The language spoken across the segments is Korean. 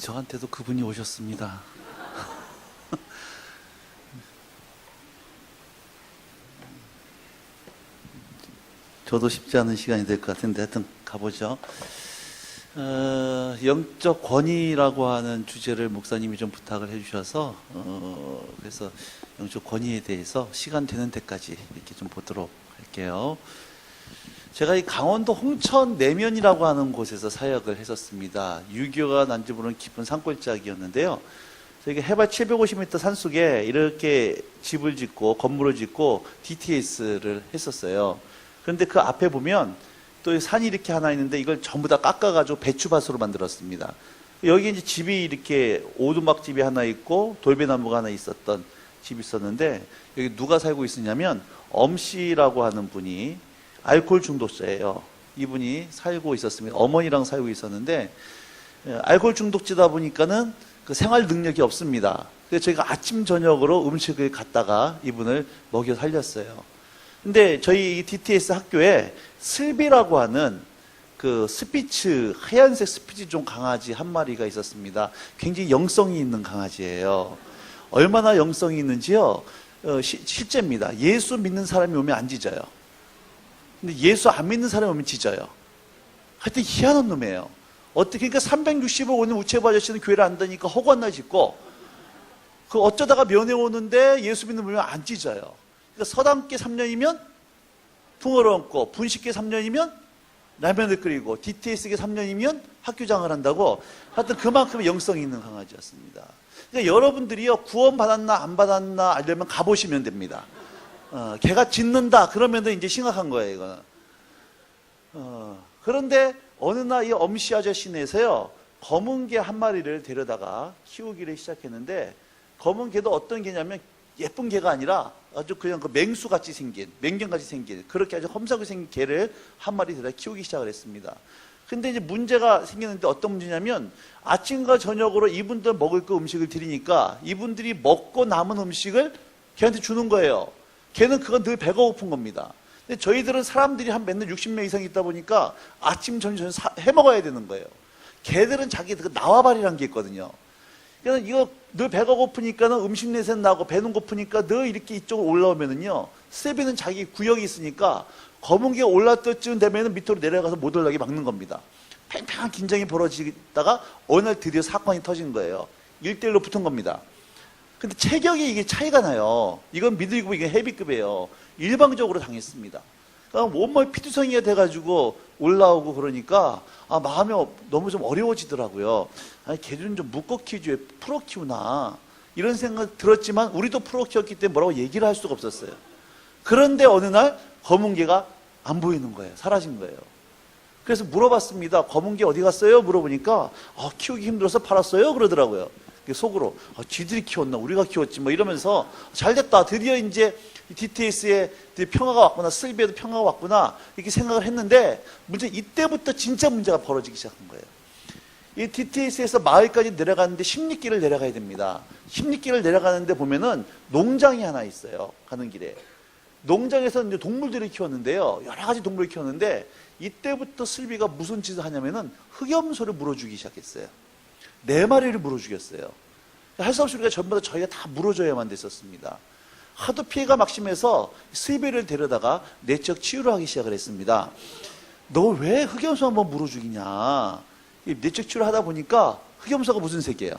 저한테도 그분이 오셨습니다. 저도 쉽지 않은 시간이 될 것 같은데 하여튼 가보죠. 영적 권위라고 하는 주제를 목사님이 좀 부탁을 해주셔서 그래서 영적 권위에 대해서 시간 되는 데까지 이렇게 좀 보도록 할게요. 제가 이 강원도 홍천 내면이라고 하는 곳에서 사역을 했었습니다. 유교가 난주부는 깊은 산골짜기였는데요. 저희가 해발 750m 산속에 이렇게 집을 짓고 건물을 짓고 DTS를 했었어요. 그런데 그 앞에 보면 또 산이 이렇게 하나 있는데 이걸 전부 다 깎아가지고 배추밭으로 만들었습니다. 여기 이제 집이 이렇게 오두막집이 하나 있고 돌배나무가 하나 있었던 집이 있었는데 여기 누가 살고 있었냐면 엄씨라고 하는 분이 알코올 중독자예요. 이분이 살고 있었습니다. 어머니랑 살고 있었는데 알코올 중독자다 보니까는 그 생활 능력이 없습니다. 그래서 저희가 아침 저녁으로 음식을 갖다가 이분을 먹여 살렸어요. 근데 저희 DTS 학교에 슬비라고 하는 그 스피츠, 하얀색 스피츠 종 강아지 한 마리가 있었습니다. 굉장히 영성이 있는 강아지예요. 얼마나 영성이 있는지요? 실제입니다. 예수 믿는 사람이 오면 안 짖어요. 근데 예수 안 믿는 사람이 오면 짖어요. 하여튼 희한한 놈이에요. 어떻게, 그러니까 365 오는 우체부 아저씨는 교회를 안 다니까 허구한 날 짖고, 그 어쩌다가 면회 오는데 예수 믿는 분이 안 짖어요. 그러니까 서당계 3년이면 붕어를 얹고, 분식계 3년이면 라면을 끓이고, DTS계 3년이면 학교장을 한다고, 하여튼 그만큼 영성이 있는 강아지였습니다. 그러니까 여러분들이요, 구원 받았나 안 받았나 알려면 가보시면 됩니다. 걔가 짖는다 그러면 이제 심각한 거예요, 이거는. 그런데 어느 날 이 엄씨 아저씨네에서요, 검은 개 한 마리를 데려다가 키우기를 시작했는데, 검은 개도 어떤 개냐면 예쁜 개가 아니라 아주 그냥 그 맹수같이 생긴, 맹견같이 생긴, 그렇게 아주 험상하게 생긴 개를 한 마리 데려다 키우기 시작을 했습니다. 근데 이제 문제가 생겼는데 어떤 문제냐면 아침과 저녁으로 이분들 먹을 그 음식을 드리니까 이분들이 먹고 남은 음식을 걔한테 주는 거예요. 걔는 그건 늘 배가 고픈 겁니다. 근데 저희들은 사람들이 한 맨날 60명 이상 있다 보니까 아침, 점심, 해 먹어야 되는 거예요. 걔들은 자기 그 나와바리라는 게 있거든요. 그러니까 이거 늘 배가 고프니까는 음식 냄새 나고 배는 고프니까 늘 이렇게 이쪽으로 올라오면은요, 세비는 자기 구역이 있으니까 검은 게 올라뜰쯤 되면은 밑으로 내려가서 못 올라가게 막는 겁니다. 팽팽한 긴장이 벌어지다가 어느 날 드디어 사건이 터진 거예요. 1대1로 붙은 겁니다. 근데 체격이 이게 차이가 나요. 이건 미들급, 이게 헤비급이에요. 일방적으로 당했습니다. 그러니까 온몸 피투성이가 돼가지고 올라오고 그러니까 마음이 너무 좀 어려워지더라고요. 아니, 걔들은 좀 묶어 키우지 왜 풀어 키우나 이런 생각 들었지만 우리도 풀어 키웠기 때문에 뭐라고 얘기를 할 수가 없었어요. 그런데 어느 날 검은 개가 안 보이는 거예요. 사라진 거예요. 그래서 물어봤습니다. 검은 개 어디 갔어요? 물어보니까 키우기 힘들어서 팔았어요? 그러더라고요. 속으로 쥐들이 키웠나 우리가 키웠지 뭐 이러면서 잘됐다, 드디어 이제 DTS에 평화가 왔구나, 슬비에도 평화가 왔구나 이렇게 생각을 했는데 문제 이때부터 진짜 문제가 벌어지기 시작한 거예요. 이 DTS에서 마을까지 내려가는데 10리길을 내려가야 됩니다. 10리길을 내려가는데 보면은 농장이 하나 있어요. 가는 길에 농장에서 이제 동물들을 키웠는데요, 여러 가지 동물을 키웠는데 이때부터 슬비가 무슨 짓을 하냐면은 흑염소를 물어주기 시작했어요. 4마리를 물어 죽였어요. 할 수 없이 우리가 전부 다 저희가 다 물어줘야만 됐었습니다. 하도 피해가 막심해서 슬비를 데려다가 내적 치유를 하기 시작을 했습니다. 너 왜 흑염소 한번 물어 죽이냐? 내적 치유를 하다 보니까 흑염소가 무슨 색이에요?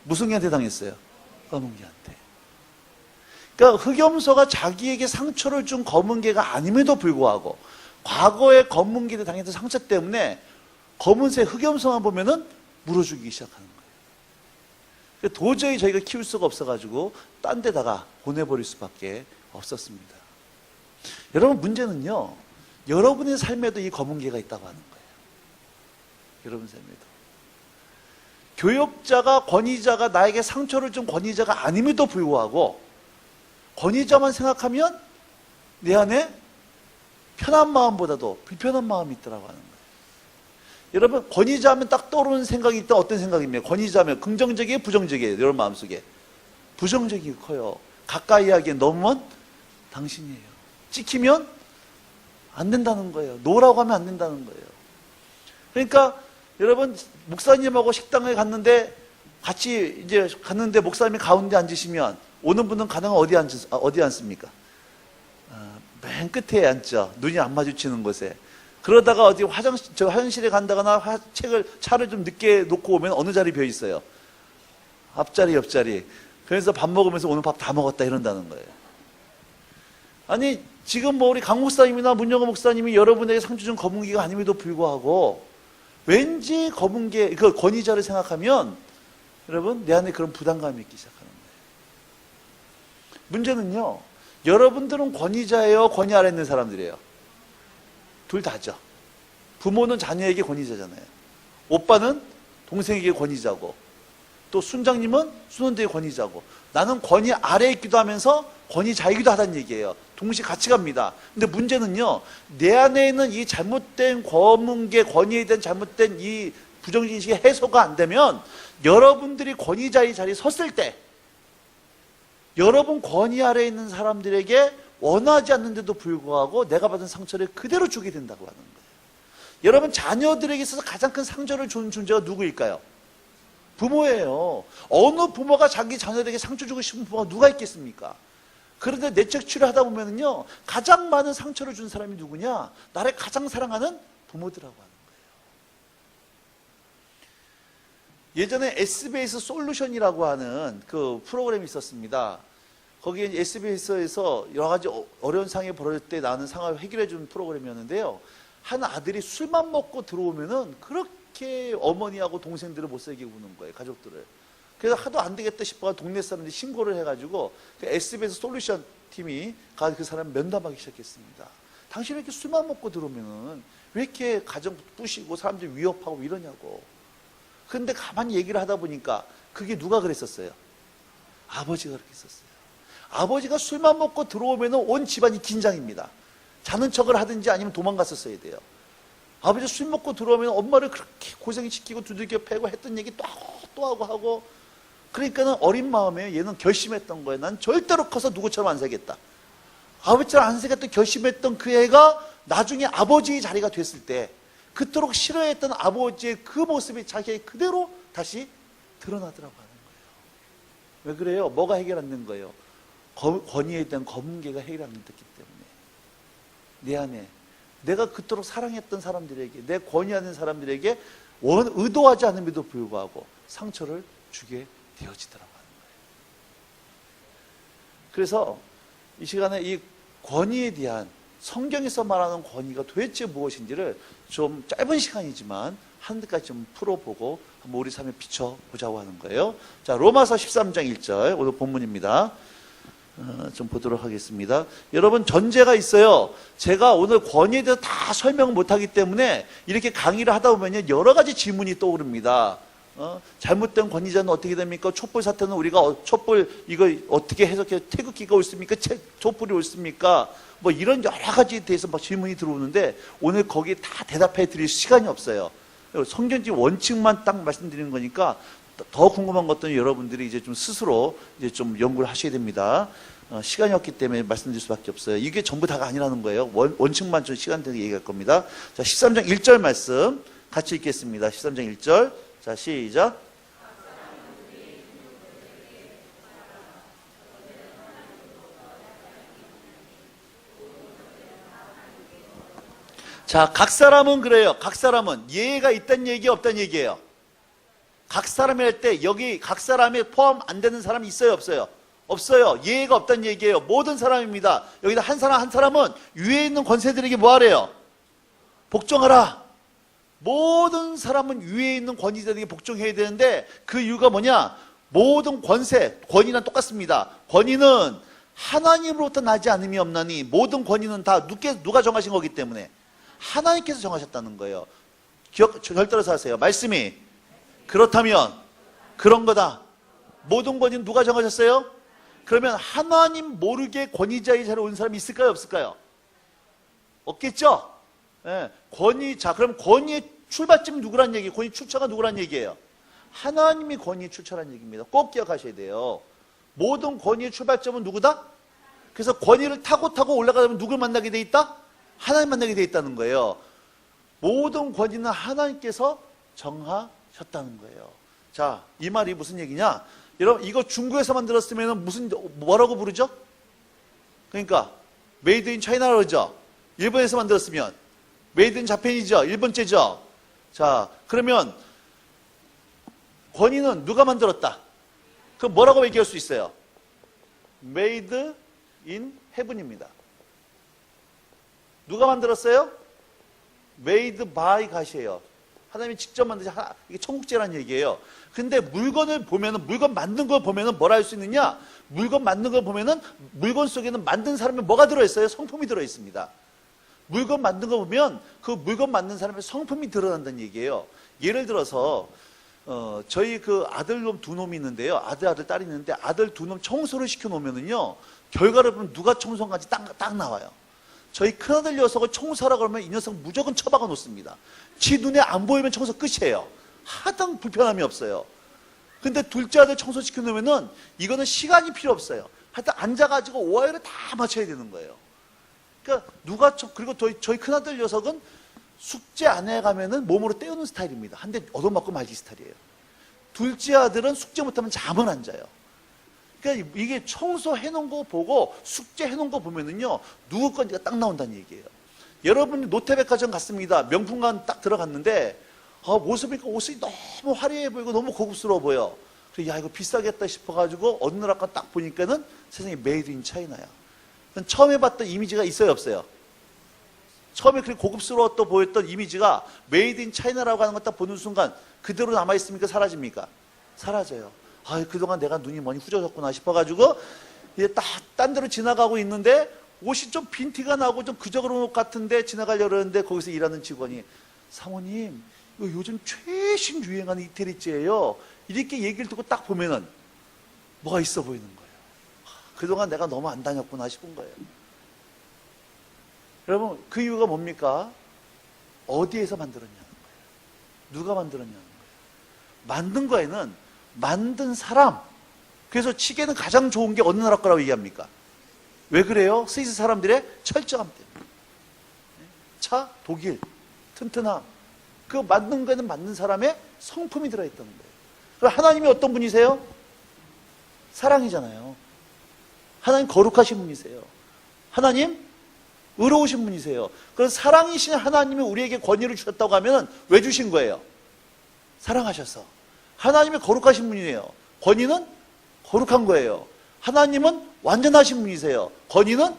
무슨 개한테 당했어요? 검은 개한테. 그러니까 흑염소가 자기에게 상처를 준 검은 개가 아님에도 불구하고 과거에 검은 개한테 당했던 상처 때문에 검은색 흑염소만 보면은 물어 죽이기 시작하는 거예요. 도저히 저희가 키울 수가 없어가지고 딴 데다가 보내버릴 수밖에 없었습니다. 여러분, 문제는요, 여러분의 삶에도 이 검은 개가 있다고 하는 거예요. 여러분 삶에도. 교역자가, 권위자가 나에게 상처를 준 권위자가 아님에도 불구하고 권위자만 생각하면 내 안에 편한 마음보다도 불편한 마음이 있더라고 하는 거예요. 여러분, 권위자 하면 딱 떠오르는 생각이 있다. 어떤 생각입니까? 권위자 하면 긍정적이에요, 부정적이에요? 여러분 마음속에 부정적이 커요. 가까이 하기엔 넘으면 당신이에요. 찍히면 안 된다는 거예요. 노라고 하면 안 된다는 거예요. 그러니까 여러분, 목사님하고 식당에 갔는데 같이 이제 갔는데 목사님이 가운데 앉으시면 오는 분은 가능한 어디 앉습니까? 맨 끝에 앉죠. 눈이 안 마주치는 곳에. 그러다가 어디 화장실에 간다거나 차를 좀 늦게 놓고 오면 어느 자리 비어 있어요? 앞자리, 옆자리. 그래서 밥 먹으면서 오늘 밥 다 먹었다 이런다는 거예요. 아니, 지금 뭐 우리 강 목사님이나 문영호 목사님이 여러분에게 상주 준 검은개가 아님에도 불구하고 왠지 검은개, 그 권위자를 생각하면 여러분, 내 안에 그런 부담감이 있기 시작하는 거예요. 문제는요, 여러분들은 권위자예요, 권위 아래 있는 사람들이에요? 둘 다죠. 부모는 자녀에게 권위자잖아요. 오빠는 동생에게 권위자고, 또 순장님은 순원들에게 권위자고, 나는 권위 아래에 있기도 하면서 권위자이기도 하다는 얘기예요. 동시에 같이 갑니다. 근데 문제는요, 내 안에 있는 이 잘못된 검은개, 권위에 대한 잘못된 이 부정인식의 해소가 안 되면 여러분들이 권위자의 자리에 섰을 때 여러분 권위 아래에 있는 사람들에게 원하지 않는데도 불구하고 내가 받은 상처를 그대로 주게 된다고 하는 거예요. 여러분, 자녀들에게 있어서 가장 큰 상처를 주는 존재가 누구일까요? 부모예요. 어느 부모가 자기 자녀들에게 상처 주고 싶은 부모가 누가 있겠습니까? 그런데 내적 치료하다 보면은요, 가장 많은 상처를 준 사람이 누구냐? 나를 가장 사랑하는 부모들이라고 하는 거예요. 예전에 SBS 솔루션이라고 하는 그 프로그램이 있었습니다. 거기에 SBS에서 여러 가지 어려운 상황이 벌어질 때 나는 상황을 해결해 주는 프로그램이었는데요. 한 아들이 술만 먹고 들어오면은 그렇게 어머니하고 동생들을 못 살게 구는 거예요, 가족들을. 그래서 하도 안 되겠다 싶어 동네 사람들이 신고를 해가지고 SBS 솔루션 팀이 그 사람을 면담하기 시작했습니다. 당신이 이렇게 술만 먹고 들어오면은 왜 이렇게 가정 부시고 사람들 위협하고 이러냐고. 그런데 가만히 얘기를 하다 보니까 그게 누가 그랬었어요? 아버지가 그렇게 했었어요. 아버지가 술만 먹고 들어오면 온 집안이 긴장입니다. 자는 척을 하든지 아니면 도망갔었어야 돼요. 아버지 술 먹고 들어오면 엄마를 그렇게 고생시키고 두들겨 패고 했던 얘기 또 하고 그러니까는 어린 마음에 얘는 결심했던 거예요. 난 절대로 커서 누구처럼 안 살겠다. 아버지처럼 안 살겠다 결심했던 그 애가 나중에 아버지의 자리가 됐을 때 그토록 싫어했던 아버지의 그 모습이 자기의 그대로 다시 드러나더라고 하는 거예요. 왜 그래요? 뭐가 해결 안 된 거예요? 권위에 대한 검은개가 해결 안 됐기 때문에 내 안에 내가 그토록 사랑했던 사람들에게 내 권위하는 사람들에게 의도하지 않음에도 불구하고 상처를 주게 되어지더라고 하는 거예요. 그래서 이 시간에 이 권위에 대한 성경에서 말하는 권위가 도대체 무엇인지를 좀 짧은 시간이지만 한 가지 좀 풀어보고 한번 우리 삶에 비춰보자고 하는 거예요. 자, 로마서 13장 1절 오늘 본문입니다. 좀 보도록 하겠습니다. 여러분, 전제가 있어요. 제가 오늘 권위에 대해서 다 설명을 못하기 때문에 이렇게 강의를 하다 보면 여러 가지 질문이 떠오릅니다. 잘못된 권위자는 어떻게 됩니까? 촛불 사태는 우리가 촛불 이거 어떻게 해석해 태극기가 옳습니까? 촛불이 옳습니까? 뭐 이런 여러 가지에 대해서 막 질문이 들어오는데 오늘 거기에 다 대답해 드릴 시간이 없어요. 성경적 원칙만 딱 말씀드리는 거니까 더 궁금한 것들은 여러분들이 이제 좀 스스로 이제 좀 연구를 하셔야 됩니다. 시간이 없기 때문에 말씀드릴 수밖에 없어요. 이게 전부 다가 아니라는 거예요. 원칙만 좀 시간 되게 얘기할 겁니다. 자, 13장 1절 말씀 같이 읽겠습니다. 13장 1절. 자, 시작. 자, 각 사람은 그래요. 각 사람은 예의가 있다는 얘기예요, 없다는 얘기예요? 각 사람이 할 때 여기 각 사람에 포함 안 되는 사람이 있어요, 없어요? 없어요. 예의가 없다는 얘기예요. 모든 사람입니다. 여기다 한 사람은 위에 있는 권세들에게 뭐 하래요? 복종하라. 모든 사람은 위에 있는 권위자들에게 복종해야 되는데 그 이유가 뭐냐? 모든 권위는 똑같습니다. 권위는 하나님으로부터 나지 않음이 없나니 모든 권위는 다 누가 정하신 거기 때문에 하나님께서 정하셨다는 거예요. 절대로 하세요. 말씀이 그렇다면 그런 거다. 모든 권위는 누가 정하셨어요? 그러면 하나님 모르게 권위자의 자리에 온 사람이 있을까요? 없을까요? 없겠죠? 네. 그럼 권위의 출발점이 누구란 얘기예요? 권위 출처가 누구란 얘기예요? 하나님이 권위 출처란 얘기입니다. 꼭 기억하셔야 돼요. 모든 권위의 출발점은 누구다? 그래서 권위를 타고 올라가면 누굴 만나게 돼 있다? 하나님 만나게 돼 있다는 거예요. 모든 권위는 하나님께서 정하셨다는 거예요. 자, 이 말이 무슨 얘기냐? 여러분, 이거 중국에서 만들었으면 뭐라고 부르죠? 그러니까 메이드 인 차이나라고 그러죠. 일본에서 만들었으면 메이드 인 자펜이죠. 일본제죠. 자, 그러면 권위는 누가 만들었다? 그럼 뭐라고 얘기할 수 있어요? 메이드 인 헤븐입니다. 누가 만들었어요? 메이드 바이 갓이에요. 하나님이 직접 만드신, 이게 천국제라는 얘기예요. 근데 물건을 보면은, 물건 만든 걸 보면은 뭐라 할 수 있느냐? 물건 만든 걸 보면은 물건 속에는 만든 사람이 뭐가 들어있어요? 성품이 들어있습니다. 물건 만든 거 보면 그 물건 만든 사람의 성품이 드러난다는 얘기예요. 예를 들어서 저희 그 아들놈 두 놈이 있는데요. 아들 딸이 있는데 아들 두 놈 청소를 시켜놓으면은요, 결과를 보면 누가 청소한지 딱 나와요. 저희 큰아들 녀석을 청소하라 그러면 이 녀석 무조건 처박아 놓습니다. 지 눈에 안 보이면 청소 끝이에요. 하등 불편함이 없어요. 근데 둘째 아들 청소시켜 놓으면은 이거는 시간이 필요 없어요. 하여튼 앉아가지고 오하이를 다 맞춰야 되는 거예요. 그러니까 그리고 저희 큰아들 녀석은 숙제 안 해가면은 몸으로 때우는 스타일입니다. 한 대 얻어맞고 말기 스타일이에요. 둘째 아들은 숙제 못하면 잠을 안 자요. 그러니까 이게 청소해놓은 거 보고 숙제해놓은 거 보면은요, 누구 건지가 딱 나온다는 얘기예요. 여러분이 롯데백화점 갔습니다. 명품관 딱 들어갔는데 옷이 너무 화려해 보이고 너무 고급스러워 보여. 그래서 야, 이거 비싸겠다 싶어가지고 어느 나라 거 딱 보니까는 세상에 메이드 인 차이나야. 처음에 봤던 이미지가 있어요, 없어요? 처음에 그렇게 고급스러웠다 보였던 이미지가 메이드 인 차이나라고 하는 거 딱 보는 순간 그대로 남아있습니까? 사라집니까? 사라져요. 아, 그동안 내가 눈이 많이 후져졌구나 싶어가지고 이제 딱 딴 데로 지나가고 있는데 옷이 좀 빈티가 나고 좀 그저그런 옷 같은데 지나가려고 그러는데 거기서 일하는 직원이 사모님, 이거 요즘 최신 유행하는 이태리째예요. 이렇게 얘기를 듣고 딱 보면은 뭐가 있어 보이는 거예요. 그동안 내가 너무 안 다녔구나 싶은 거예요. 여러분, 그 이유가 뭡니까? 어디에서 만들었냐는 거예요. 누가 만들었냐는 거예요. 만든 거에는 만든 사람. 그래서 치계는 가장 좋은 게 어느 나라 거라고 얘기합니까? 왜 그래요? 스위스 사람들의 철저함 때문에. 차, 독일, 튼튼함. 그 만든 거에는 만든 사람의 성품이 들어있다는 거예요. 그럼 하나님이 어떤 분이세요? 사랑이잖아요. 하나님 거룩하신 분이세요. 하나님 의로우신 분이세요. 그럼 사랑이신 하나님이 우리에게 권위를 주셨다고 하면 왜 주신 거예요? 사랑하셔서. 하나님이 거룩하신 분이에요. 권위는 거룩한 거예요. 하나님은 완전하신 분이세요. 권위는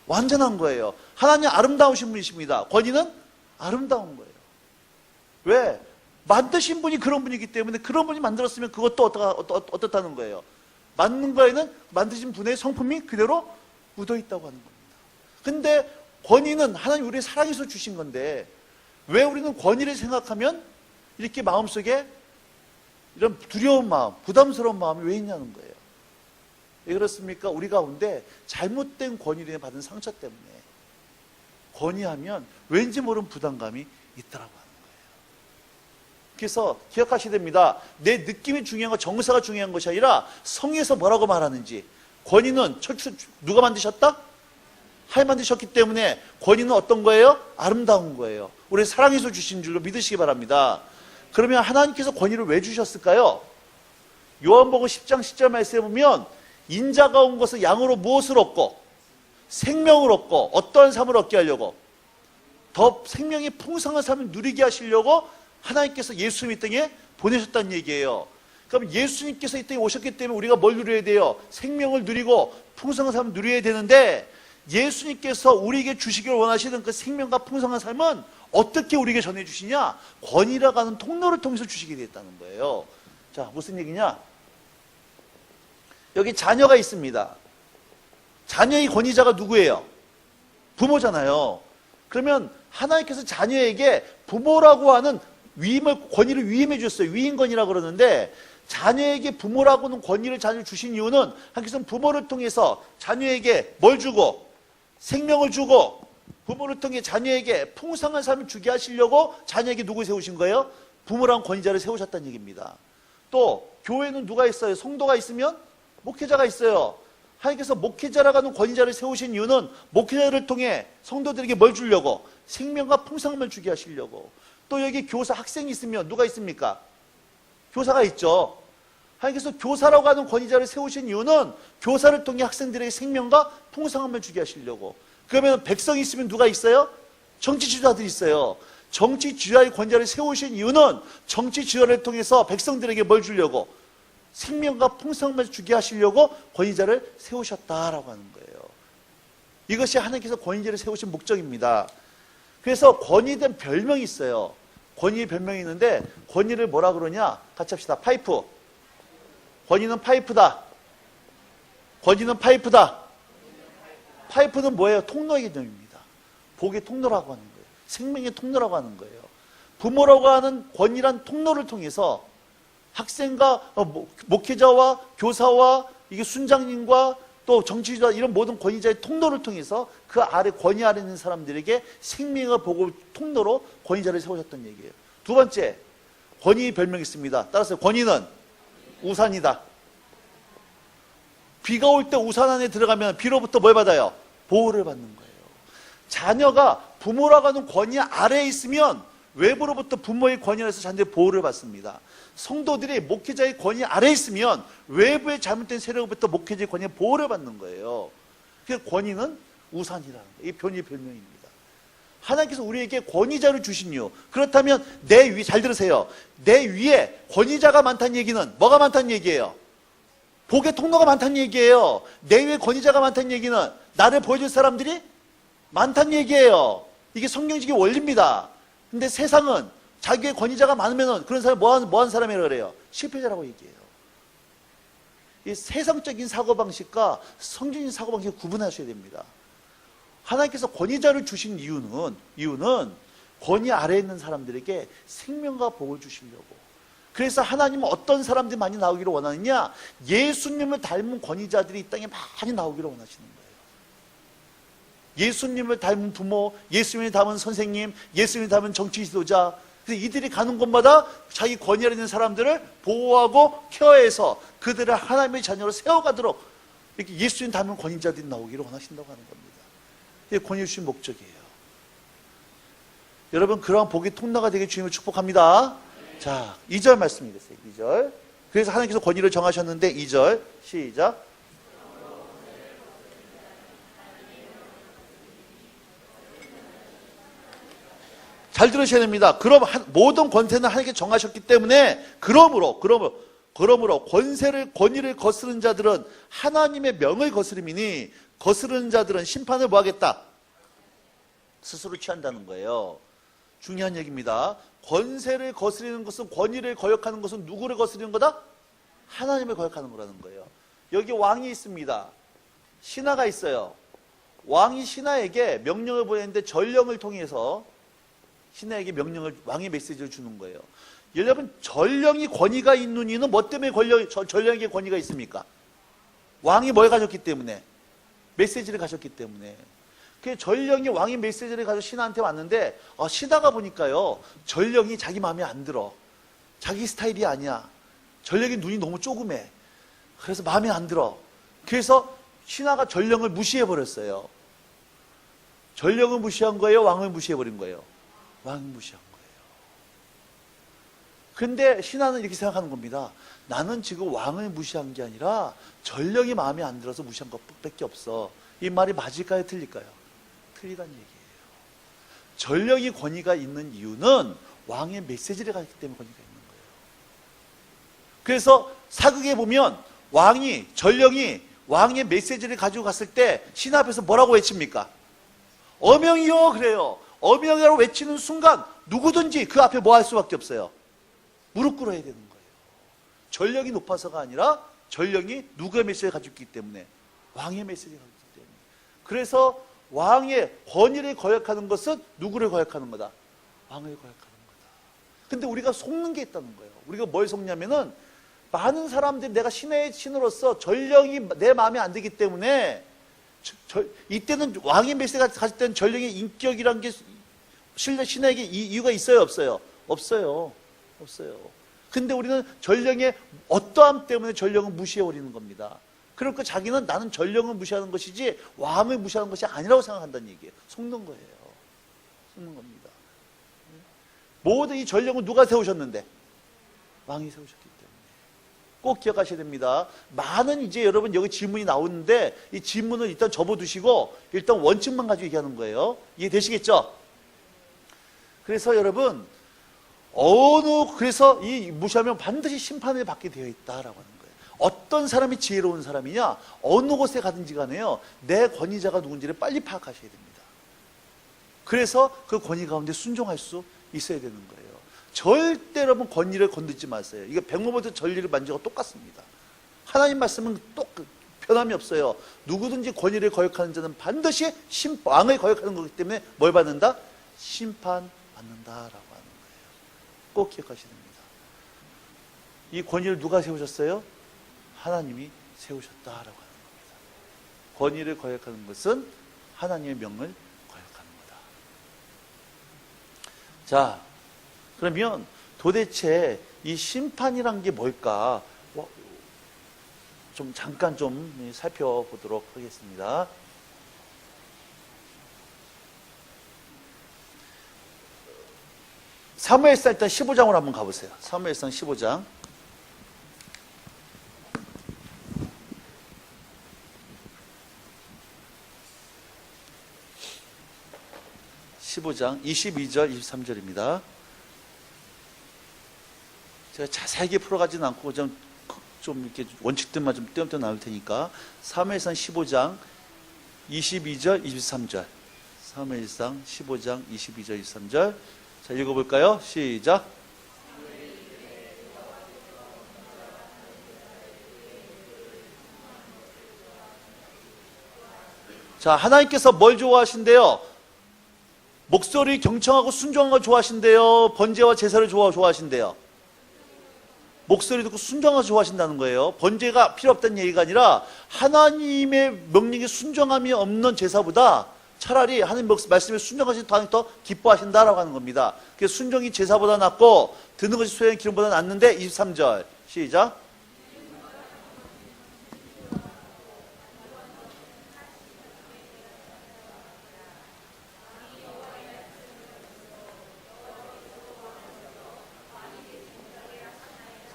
완전한 거예요. 하나님 아름다우신 분이십니다. 권위는 아름다운 거예요. 왜? 만드신 분이 그런 분이기 때문에 그런 분이 만들었으면 그것도 어떻다는 거예요? 만든 거에는 만드신 분의 성품이 그대로 묻어있다고 하는 겁니다. 근데 권위는 하나님 우리의 사랑에서 주신 건데 왜 우리는 권위를 생각하면 이렇게 마음속에 이런 두려운 마음, 부담스러운 마음이 왜 있냐는 거예요. 왜 그렇습니까? 우리 가운데 잘못된 권위를 받은 상처 때문에 권위하면 왠지 모르는 부담감이 있더라고 하는 거예요. 그래서 기억하셔야 됩니다. 내 느낌이 중요한 거, 정서가 중요한 것이 아니라 성에서 뭐라고 말하는지. 권위는 누가 만드셨다? 하나님 만드셨기 때문에 권위는 어떤 거예요? 아름다운 거예요. 우리 사랑해서 주신 줄로 믿으시기 바랍니다. 그러면 하나님께서 권위를 왜 주셨을까요? 요한복음 10장 10절 말씀에 보면 인자가 온 것은 양으로 무엇을 얻고 생명을 얻고 어떠한 삶을 얻게 하려고 더 생명이 풍성한 삶을 누리게 하시려고 하나님께서 예수님 이 땅에 보내셨다는 얘기예요. 그럼 예수님께서 이 땅에 오셨기 때문에 우리가 뭘 누려야 돼요? 생명을 누리고 풍성한 삶을 누려야 되는데 예수님께서 우리에게 주시기를 원하시는 그 생명과 풍성한 삶은 어떻게 우리에게 전해주시냐? 권위라고 하는 통로를 통해서 주시게 됐다는 거예요. 자, 무슨 얘기냐? 여기 자녀가 있습니다. 자녀의 권위자가 누구예요? 부모잖아요. 그러면 하나님께서 자녀에게 부모라고 하는 권위를 위임해 주셨어요. 위임권이라고 그러는데 자녀에게 부모라고 하는 권위를 자녀 주신 이유는 하나님께서는 부모를 통해서 자녀에게 뭘 주고 생명을 주고 부모를 통해 자녀에게 풍성한 삶을 주게 하시려고 자녀에게 누구 세우신 거예요? 부모라는 권위자를 세우셨다는 얘기입니다. 또 교회는 누가 있어요? 성도가 있으면 목회자가 있어요. 하나님께서 목회자라고 하는 권위자를 세우신 이유는 목회자를 통해 성도들에게 뭘 주려고? 생명과 풍성함을 주게 하시려고. 또 여기 교사 학생이 있으면 누가 있습니까? 교사가 있죠. 하나님께서 교사라고 하는 권위자를 세우신 이유는 교사를 통해 학생들에게 생명과 통상함을 주게 하시려고. 그러면 백성이 있으면 누가 있어요? 정치 지도자들이 있어요. 정치 지도자의 권위자를 세우신 이유는 정치 지도자를 통해서 백성들에게 뭘 주려고? 생명과 풍성함을 주게 하시려고 권위자를 세우셨다라고 하는 거예요. 이것이 하나님께서 권위자를 세우신 목적입니다. 그래서 권위된 별명이 있어요. 권위의 별명이 있는데 권위를 뭐라 그러냐? 같이 합시다. 파이프. 권위는 파이프다. 권위는 파이프다. 파이프는 뭐예요? 통로의 개념입니다. 복의 통로라고 하는 거예요. 생명의 통로라고 하는 거예요. 부모라고 하는 권위란 통로를 통해서 학생과 목회자와 교사와 이게 순장님과 또 정치자 이런 모든 권위자의 통로를 통해서 그 아래 권위 아래 있는 사람들에게 생명의 복을 통로로 권위자를 세우셨던 얘기예요. 두 번째, 권위의 별명이 있습니다. 따라서 권위는 우산이다. 비가 올 때 우산 안에 들어가면 비로부터 뭘 받아요? 보호를 받는 거예요. 자녀가 부모라고 하는 권위 아래에 있으면 외부로부터 부모의 권위 아래에서 자녀의 보호를 받습니다. 성도들이 목회자의 권위 아래에 있으면 외부의 잘못된 세력으로부터 목회자의 권위의 보호를 받는 거예요. 그래서 권위는 우산이라는 거예요. 이게 별명입니다. 하나님께서 우리에게 권위자를 주신 이유. 그렇다면 내 위, 잘 들으세요. 내 위에 권위자가 많다는 얘기는 뭐가 많다는 얘기예요? 복의 통로가 많다는 얘기예요. 내 위에 권위자가 많다는 얘기는 나를 보여줄 사람들이 많다는 얘기예요. 이게 성경적인 원리입니다. 근데 세상은 자기의 권위자가 많으면 그런 사람이 뭐하는 사람이라고 그래요? 실패자라고 얘기해요. 이 세상적인 사고방식과 성경적인 사고방식을 구분하셔야 됩니다. 하나님께서 권위자를 주신 이유는 권위 아래에 있는 사람들에게 생명과 복을 주시려고. 그래서 하나님은 어떤 사람들이 많이 나오기를 원하느냐? 예수님을 닮은 권위자들이 이 땅에 많이 나오기를 원하시는 거예요. 예수님을 닮은 부모, 예수님을 닮은 선생님, 예수님을 닮은 정치 지도자. 그래서 이들이 가는 곳마다 자기 권위 아래 있는 사람들을 보호하고 케어해서 그들을 하나님의 자녀로 세워가도록 이렇게 예수님 닮은 권위자들이 나오기를 원하신다고 하는 겁니다. 이게 권위 주신 목적이에요. 여러분, 그러한 복의 통로가 되게 주님을 축복합니다. 자, 2절 말씀이 됐어요. 2절. 그래서 하나님께서 권위를 정하셨는데 2절 시작. 잘 들으셔야 됩니다. 그럼 모든 권세는 하나님께 정하셨기 때문에 그러므로 권위를 거스르는 자들은 하나님의 명을 거스름이니 거스르는 자들은 심판을 뭐 하겠다? 스스로 취한다는 거예요. 중요한 얘기입니다. 권세를 거스르는 것은, 권위를 거역하는 것은 누구를 거스르는 거다? 하나님을 거역하는 거라는 거예요. 여기 왕이 있습니다. 신하가 있어요. 왕이 신하에게 명령을 보냈는데 전령을 통해서 신하에게 왕의 메시지를 주는 거예요. 여러분, 전령이 권위가 있는 이유는 뭐 때문에 전령에게 권위가 있습니까? 왕이 뭘 가졌기 때문에? 메시지를 가졌기 때문에. 그 전령이 왕의 메시지를 가지고 신하한테 왔는데 신하가 보니까요, 전령이 자기 마음에 안 들어. 자기 스타일이 아니야. 전령이 눈이 너무 조그매. 그래서 마음에 안 들어. 그래서 신하가 전령을 무시해버렸어요. 전령을 무시한 거예요? 왕을 무시해버린 거예요? 왕을 무시한 거예요. 근데 신하는 이렇게 생각하는 겁니다. 나는 지금 왕을 무시한 게 아니라 전령이 마음에 안 들어서 무시한 것밖에 없어. 이 말이 맞을까요? 틀릴까요? 틀리다는 얘기예요. 전령이 권위가 있는 이유는 왕의 메시지를 가졌기 때문에 권위가 있는 거예요. 그래서 사극에 보면 전령이 왕의 메시지를 가지고 갔을 때 신하 앞에서 뭐라고 외칩니까? 어명이요 그래요. 어명이라고 외치는 순간 누구든지 그 앞에 뭐 할 수밖에 없어요? 무릎 꿇어야 되는 거예요. 전령이 높아서가 아니라 전령이 누구의 메시지를 가지고 있기 때문에, 왕의 메시지를 가지고 있기 때문에. 그래서 왕의 권위를 거역하는 것은 누구를 거역하는 거다? 왕을 거역하는 거다. 근데 우리가 속는 게 있다는 거예요. 우리가 뭘 속냐면은 많은 사람들이 내가 신의 신으로서 전령이 내 마음에 안 들기 때문에 이때는 왕의 메시지가 가질 때는 전령의 인격이란 게 신에게 이유가 있어요? 없어요? 없어요. 근데 우리는 전령의 어떠함 때문에 전령을 무시해버리는 겁니다. 그러니까 자기는 나는 전령을 무시하는 것이지 왕을 무시하는 것이 아니라고 생각한다는 얘기예요. 속는 거예요. 속는 겁니다. 모든 이 전령은 누가 세우셨는데? 왕이 세우셨기 때문에. 꼭 기억하셔야 됩니다. 많은 이제 여러분 여기 질문이 나오는데 이 질문을 일단 접어두시고 일단 원칙만 가지고 얘기하는 거예요. 이해되시겠죠? 그래서 여러분 그래서 이 무시하면 반드시 심판을 받게 되어 있다라고 하는 거예요. 어떤 사람이 지혜로운 사람이냐? 어느 곳에 가든지 간에요. 내 권위자가 누군지를 빨리 파악하셔야 됩니다. 그래서 그 권위 가운데 순종할 수 있어야 되는 거예요. 절대 여러분 권위를 건들지 마세요. 이게 100%, 전리를 만지고 똑같습니다. 하나님 말씀은 변함이 없어요. 누구든지 권위를 거역하는 자는 반드시 왕을 거역하는 거기 때문에 뭘 받는다? 심판 받는다라고 하는 거예요. 꼭 기억하셔야 됩니다. 이 권위를 누가 세우셨어요? 하나님이 세우셨다라고 하는 겁니다. 권위를 거역하는 것은 하나님의 명을 거역하는 거다. 자, 그러면 도대체 이 심판이란 게 뭘까? 좀 잠깐 좀 살펴보도록 하겠습니다. 사무엘상 일단 15장으로 한번 가보세요. 사무엘상 15장. 15장 22절 23절입니다. 제가 자세하게 풀어가지는 않고 좀 이렇게 원칙들만 좀 띄엄띄엄 나올 테니까 사무엘상 15장 22절 23절 사무엘상 15장 22절 23절 자 읽어볼까요? 시작. 자, 하나님께서 뭘 좋아하신대요? 목소리 경청하고 순종하는 걸 좋아하신대요? 번제와 제사를 좋아하신대요? 목소리 듣고 순종하고 좋아하신다는 거예요. 번제가 필요 없다는 얘기가 아니라 하나님의 명령에 순종함이 없는 제사보다 차라리 하나님 말씀에 순종하시는 하나님 더 기뻐하신다라고 하는 겁니다. 그래서 순종이 제사보다 낫고 듣는 것이 소의 기름보다 낫는데 23절 시작.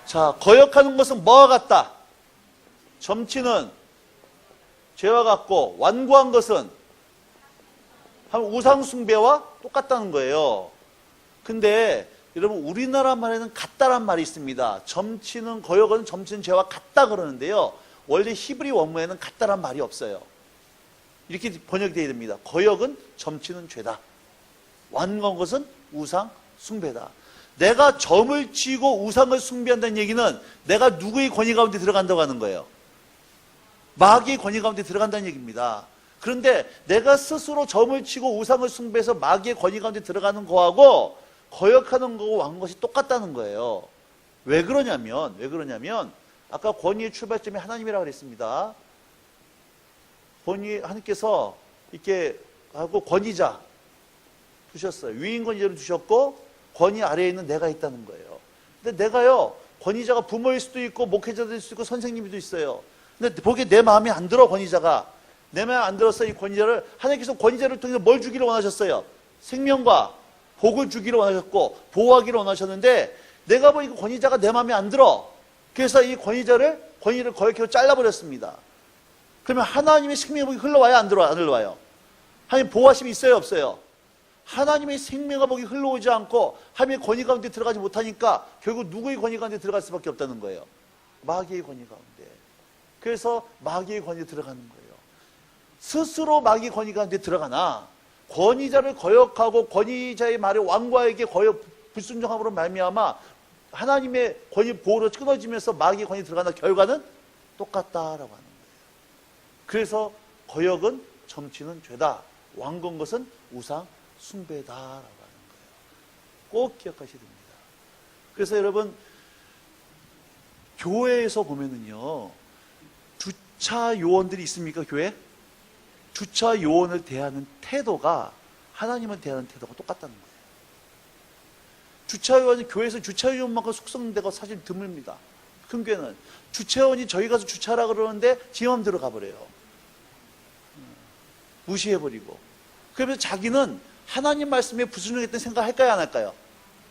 자, 거역하는 것은 뭐와 같다? 점치는 죄와 같고 완고한 것은 우상숭배와 똑같다는 거예요. 근데 여러분 우리나라 말에는 같다란 말이 있습니다. 점치는 거역은 점치는 죄와 같다 그러는데요. 원래 히브리 원문에는 같다란 말이 없어요. 이렇게 번역되어야 됩니다. 거역은 점치는 죄다. 완고한 것은 우상숭배다. 내가 점을 치고 우상을 숭배한다는 얘기는 내가 누구의 권위 가운데 들어간다고 하는 거예요? 마귀의 권위 가운데 들어간다는 얘기입니다. 그런데 내가 스스로 점을 치고 우상을 숭배해서 마귀의 권위 가운데 들어가는 거하고 거역하는 거고 왕 것이 똑같다는 거예요. 왜 그러냐면 아까 권위의 출발점이 하나님이라고 그랬습니다. 하나님께서 이렇게 하고 권위자 두셨어요. 위인 권위자를 두셨고 권위 아래에 있는 내가 있다는 거예요. 근데 내가요, 권위자가 부모일 수도 있고 목회자일 수도 있고 선생님도 있어요. 근데 보기에 내 마음에 안 들어, 권위자가. 내 마음에 안 들어서 이 권위자를, 하나님께서 권위자를 통해서 뭘 주기를 원하셨어요? 생명과 복을 주기를 원하셨고 보호하기를 원하셨는데 내가 보니까 권위자가 내 마음에 안 들어. 그래서 이 권위를 거역해서 잘라버렸습니다. 그러면 하나님의 생명의 복이 흘러와요? 안 흘러와요? 하나님 보호하심이 있어요? 없어요? 하나님의 생명과 복이 흘러오지 않고 하나님의 권위 가운데 들어가지 못하니까 결국 누구의 권위 가운데 들어갈 수밖에 없다는 거예요? 마귀의 권위 가운데. 그래서 마귀의 권위에 들어가는 거예요. 스스로 마귀의 권위 가운데 들어가나 권위자를 거역하고 권위자의 말에 왕과에게 불순종함으로 말미암아 하나님의 권위 보호로 끊어지면서 마귀의 권위에 들어가나 결과는 똑같다라고 하는 거예요. 그래서 거역은 점치는 죄다. 완고한 것은 우상 숭배다라고 하는 거예요. 꼭 기억하셔야 됩니다. 그래서 여러분 교회에서 보면은요 주차 요원들이 있습니까? 교회? 주차 요원을 대하는 태도가 하나님을 대하는 태도가 똑같다는 거예요. 주차 요원이 교회에서 주차 요원만큼 속성된 데가 사실 드뭅니다. 큰 교회는 주차요원이 저희 가서 주차하라 그러는데 지 마음대로 가버려요. 무시해버리고. 그러면서 자기는 하나님 말씀에 불순종했다는 생각 할까요? 안 할까요?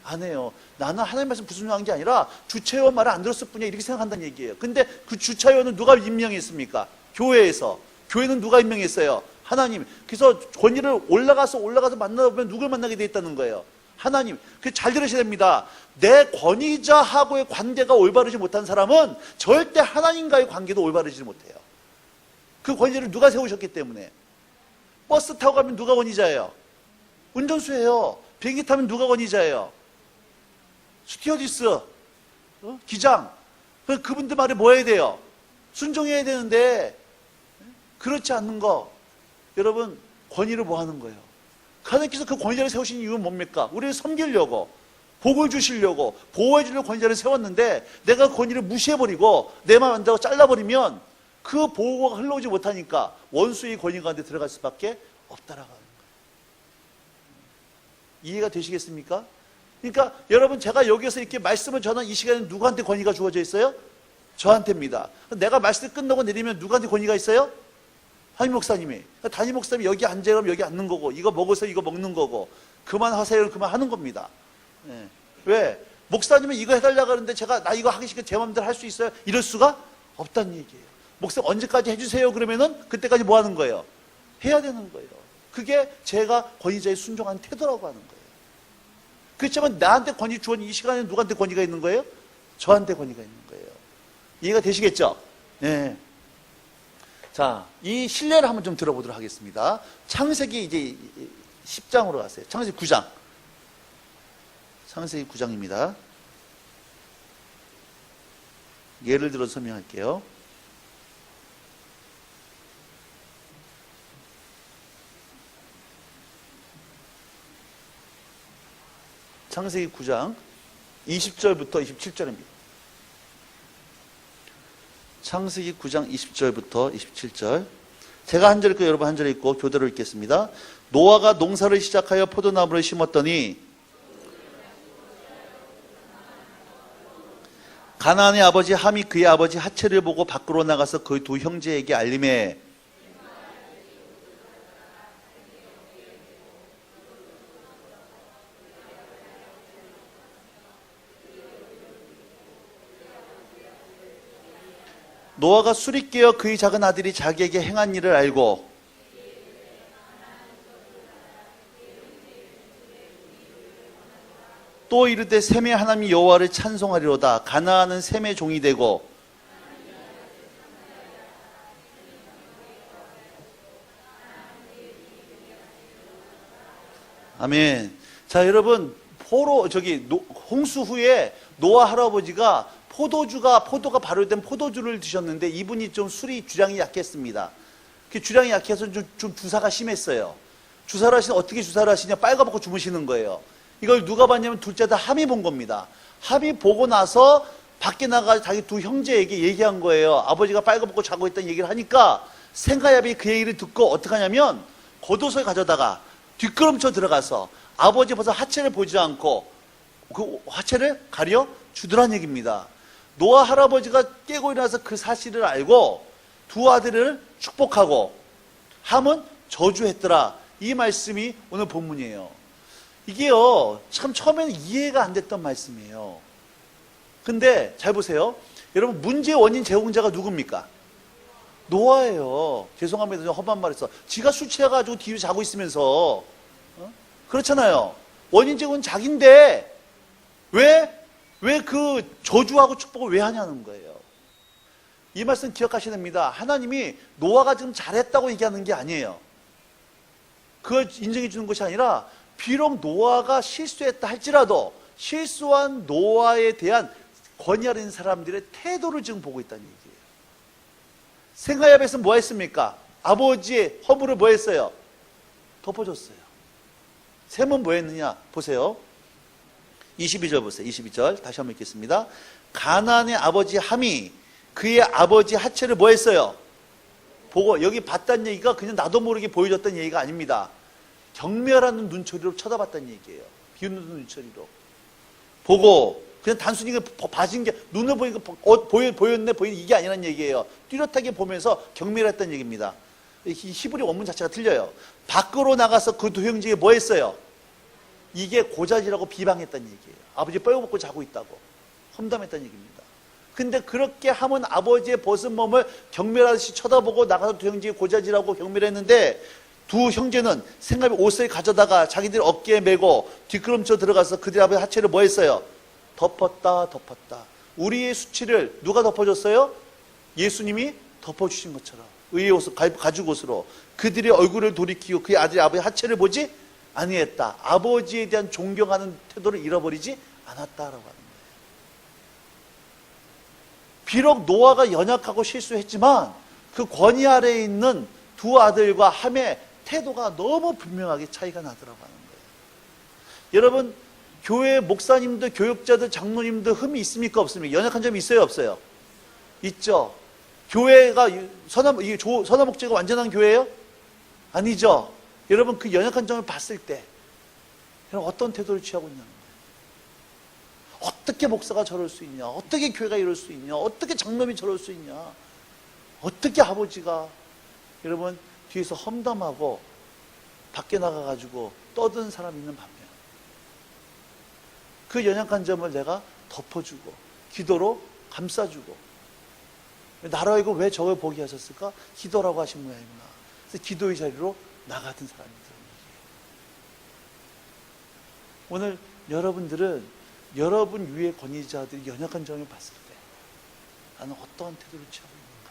안 해요. 나는 하나님 말씀 불순종한 게 아니라 주차의원 말을 안 들었을 뿐이야 이렇게 생각한다는 얘기예요. 근데 그 주차의원은 누가 임명했습니까? 교회에서. 교회는 누가 임명했어요? 하나님. 그래서 권위를 올라가서 만나다 보면 누굴 만나게 돼 있다는 거예요? 하나님. 그 잘 들으셔야 됩니다. 내 권위자하고의 관계가 올바르지 못한 사람은 절대 하나님과의 관계도 올바르지 못해요. 그 권위를 누가 세우셨기 때문에. 버스 타고 가면 누가 권위자예요? 운전수예요. 비행기 타면 누가 권위자예요? 스튜어디스, 기장. 그분들 말에 뭐 해야 돼요? 순종해야 되는데 그렇지 않는 거. 여러분, 권위를 뭐 하는 거예요? 하나님께서 그 권위자를 세우신 이유는 뭡니까? 우리를 섬기려고, 복을 주시려고, 보호해 주려고 권위자를 세웠는데 내가 권위를 무시해버리고 내 마음 안 되고 잘라버리면 그 보호가 흘러오지 못하니까 원수의 권위 가운데 들어갈 수밖에 없다라고 하는 거예요. 이해가 되시겠습니까? 그러니까 여러분, 제가 여기서 이렇게 말씀을 전한 이 시간에 누구한테 권위가 주어져 있어요? 저한테입니다. 내가 말씀 끝나고 내리면 누구한테 권위가 있어요? 담임 목사님이. 담임 목사님이 여기 앉아요 그럼 여기 앉는 거고, 이거 먹으세요 이거 먹는 거고, 그만하세요 그만 하는 겁니다. 네. 왜? 목사님은 이거 해달라고 하는데 제가 나 이거 하기 싫게 제 마음대로 할 수 있어요? 이럴 수가 없다는 얘기예요. 목사님 언제까지 해주세요 그러면은 그때까지 뭐 하는 거예요? 해야 되는 거예요. 그게 제가 권위자에 순종한 태도라고 하는 거예요. 그렇지만 나한테 권위 주어진 이 시간에 누구한테 권위가 있는 거예요? 저한테 권위가 있는 거예요. 이해가 되시겠죠? 네. 자, 이 신뢰를 한번 좀 들어보도록 하겠습니다. 창세기 이제 10장으로 가세요. 창세기 9장. 창세기 9장입니다. 예를 들어서 설명할게요. 창세기 9장 20절부터 27절입니다. 창세기 9장 20절부터 27절. 제가 한 절 읽고 여러분 한 절 읽고 교대로 읽겠습니다. 노아가 농사를 시작하여 포도나무를 심었더니 가나안의 아버지 함이 그의 아버지 하체를 보고 밖으로 나가서 그 두 형제에게 알림해 노아가 술이 깨어 그의 작은 아들이 자기에게 행한 일을 알고 또 이르되 셈의 하나님 여호와를 찬송하리로다. 가나안은 셈의 종이 되고 아멘. 자, 여러분, 홍수 후에 노아 할아버지가 포도가 발효된 포도주를 드셨는데 이분이 좀 주량이 약했습니다. 그 주량이 약해서 좀 주사가 심했어요. 주사를 하시면 어떻게 주사를 하시냐? 빨가벗고 주무시는 거예요. 이걸 누가 봤냐면 둘째 다 함이 본 겁니다. 함이 보고 나서 밖에 나가 자기 두 형제에게 얘기한 거예요. 아버지가 빨가벗고 자고 있다는 얘기를 하니까 생가야비 그 얘기를 듣고 어떻게 하냐면 겉옷을 가져다가 뒷걸음쳐 들어가서 아버지 벌써 하체를 보지 않고 그 하체를 가려 주더란 얘기입니다. 노아 할아버지가 깨고 일어나서 그 사실을 알고 두 아들을 축복하고 함은 저주했더라. 이 말씀이 오늘 본문이에요. 이게요, 참 처음에는 이해가 안 됐던 말씀이에요. 근데 잘 보세요. 여러분, 문제의 원인 제공자가 누굽니까? 노아예요. 죄송합니다. 험한 말했어. 지가 술 취해가지고 뒤로 자고 있으면서 그렇잖아요. 원인 제공은 자기인데 왜 그 저주하고 축복을 왜 하냐는 거예요. 이 말씀 기억하셔야 됩니다. 하나님이 노아가 지금 잘했다고 얘기하는 게 아니에요. 그걸 인정해 주는 것이 아니라 비록 노아가 실수했다 할지라도 실수한 노아에 대한 권위를 있는 사람들의 태도를 지금 보고 있다는 얘기예요. 생가야벳은 뭐 했습니까? 아버지의 허물을 뭐 했어요? 덮어줬어요. 셈은 뭐 했느냐? 보세요. 22절 보세요. 22절 다시 한번 읽겠습니다. 가나안의 아버지 함이 그의 아버지 하체를 뭐 했어요? 보고, 여기 봤다는 얘기가 그냥 나도 모르게 보여줬다는 얘기가 아닙니다. 경멸하는 눈초리로 쳐다봤다는 얘기예요. 비웃는 눈초리로 보고, 그냥 단순히 봐진 게 눈을 보니까 보였네 이게 아니라는 얘기예요. 뚜렷하게 보면서 경멸했다는 얘기입니다. 이 히브리 원문 자체가 틀려요. 밖으로 나가서 그 두 형제에 뭐 했어요? 이게 고자질하고 비방했다는 얘기예요. 아버지 뻘겋고 자고 있다고 험담했다는 얘기입니다. 근데 그렇게 하면 아버지의 벗은 몸을 경멸하듯이 쳐다보고 나가서 두 형제가 고자질하고 경멸했는데, 두 형제는 생각에 옷을 가져다가 자기들 어깨에 메고 뒷걸음쳐 들어가서 그들 아버지 하체를 뭐 했어요? 덮었다. 우리의 수치를 누가 덮어줬어요? 예수님이 덮어주신 것처럼 의의 옷을, 가죽 옷으로 그들의 얼굴을 돌이키고 그의 아들이 아버지 하체를 보지 아니했다. 아버지에 대한 존경하는 태도를 잃어버리지 않았다라고 하는 거예요. 비록 노아가 연약하고 실수했지만 그 권위 아래에 있는 두 아들과 함의 태도가 너무 분명하게 차이가 나더라고 하는 거예요. 여러분, 교회 목사님들, 교육자들, 장로님들 흠이 있습니까? 없습니까? 연약한 점이 있어요? 없어요? 있죠. 교회가 선한 목재가 완전한 교회예요? 아니죠. 여러분, 그 연약한 점을 봤을 때 여러분 어떤 태도를 취하고 있냐는 거예요. 어떻게 목사가 저럴 수 있냐? 어떻게 교회가 이럴 수 있냐? 어떻게 장로님이 저럴 수 있냐? 어떻게 아버지가 여러분 뒤에서 험담하고 밖에 나가가지고 떠드는 사람이 있는 반면 그 연약한 점을 내가 덮어주고 기도로 감싸주고, 나로 이거 왜 저걸 보게 하셨을까? 기도라고 하신 모양이구나. 그래서 기도의 자리로 나갔던 사람이더라고요. 오늘 여러분들은 여러분 위의 권위자들이 연약한 점을 봤을 때 나는 어떠한 태도를 취하고 있는가?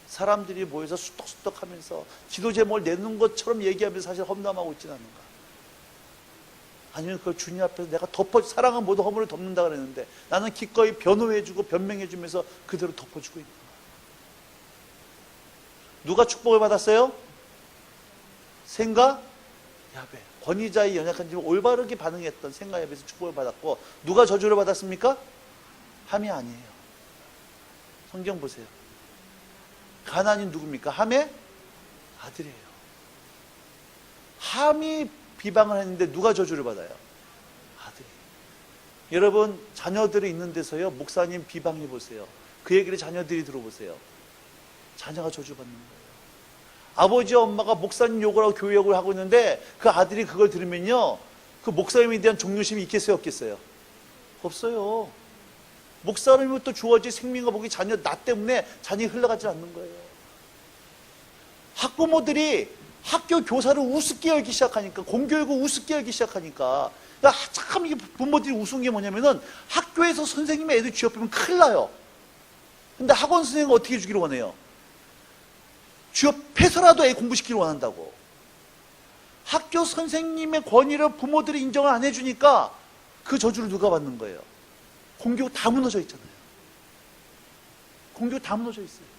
사람들이 모여서 수덕수덕하면서 기도 제목을 내는 것처럼 얘기하면서 사실 험담하고 있지는 않는가? 아니면 그걸 주님 앞에서 내가 사랑은 모두 허물을 덮는다 그랬는데 나는 기꺼이 변호해주고 변명해주면서 그대로 덮어주고 있는 거야. 누가 축복을 받았어요? 생가 야베. 권위자의 연약한 점을 올바르게 반응했던 생가 야베에서 축복을 받았고, 누가 저주를 받았습니까? 함이 아니에요. 성경 보세요. 가나안이 누굽니까? 함의 아들이에요. 함이 비방을 했는데 누가 저주를 받아요? 아들이. 여러분, 자녀들이 있는 데서요, 목사님 비방해 보세요. 그 얘기를 자녀들이 들어보세요. 자녀가 저주받는 거예요. 아버지 엄마가 목사님 욕을 하고 교회 욕을 하고 있는데 그 아들이 그걸 들으면요, 그 목사님에 대한 존경심이 있겠어요, 없겠어요? 없어요. 목사님부터 주어질 생명과 복이 자녀 나 때문에 자녀이 흘러가지 않는 거예요. 학부모들이 학교 교사를 우습게 열기 시작하니까, 공교육을 우습게 열기 시작하니까, 참 이게 부모들이 우스운 게 뭐냐면은 학교에서 선생님이 애들 쥐어빼면 큰일 나요. 근데 학원 선생님은 어떻게 해주기를 원해요? 쥐어패서라도 애 공부시키기를 원한다고. 학교 선생님의 권위를 부모들이 인정을 안 해주니까 그 저주를 누가 받는 거예요? 공교육 다 무너져 있잖아요. 공교육 다 무너져 있어요.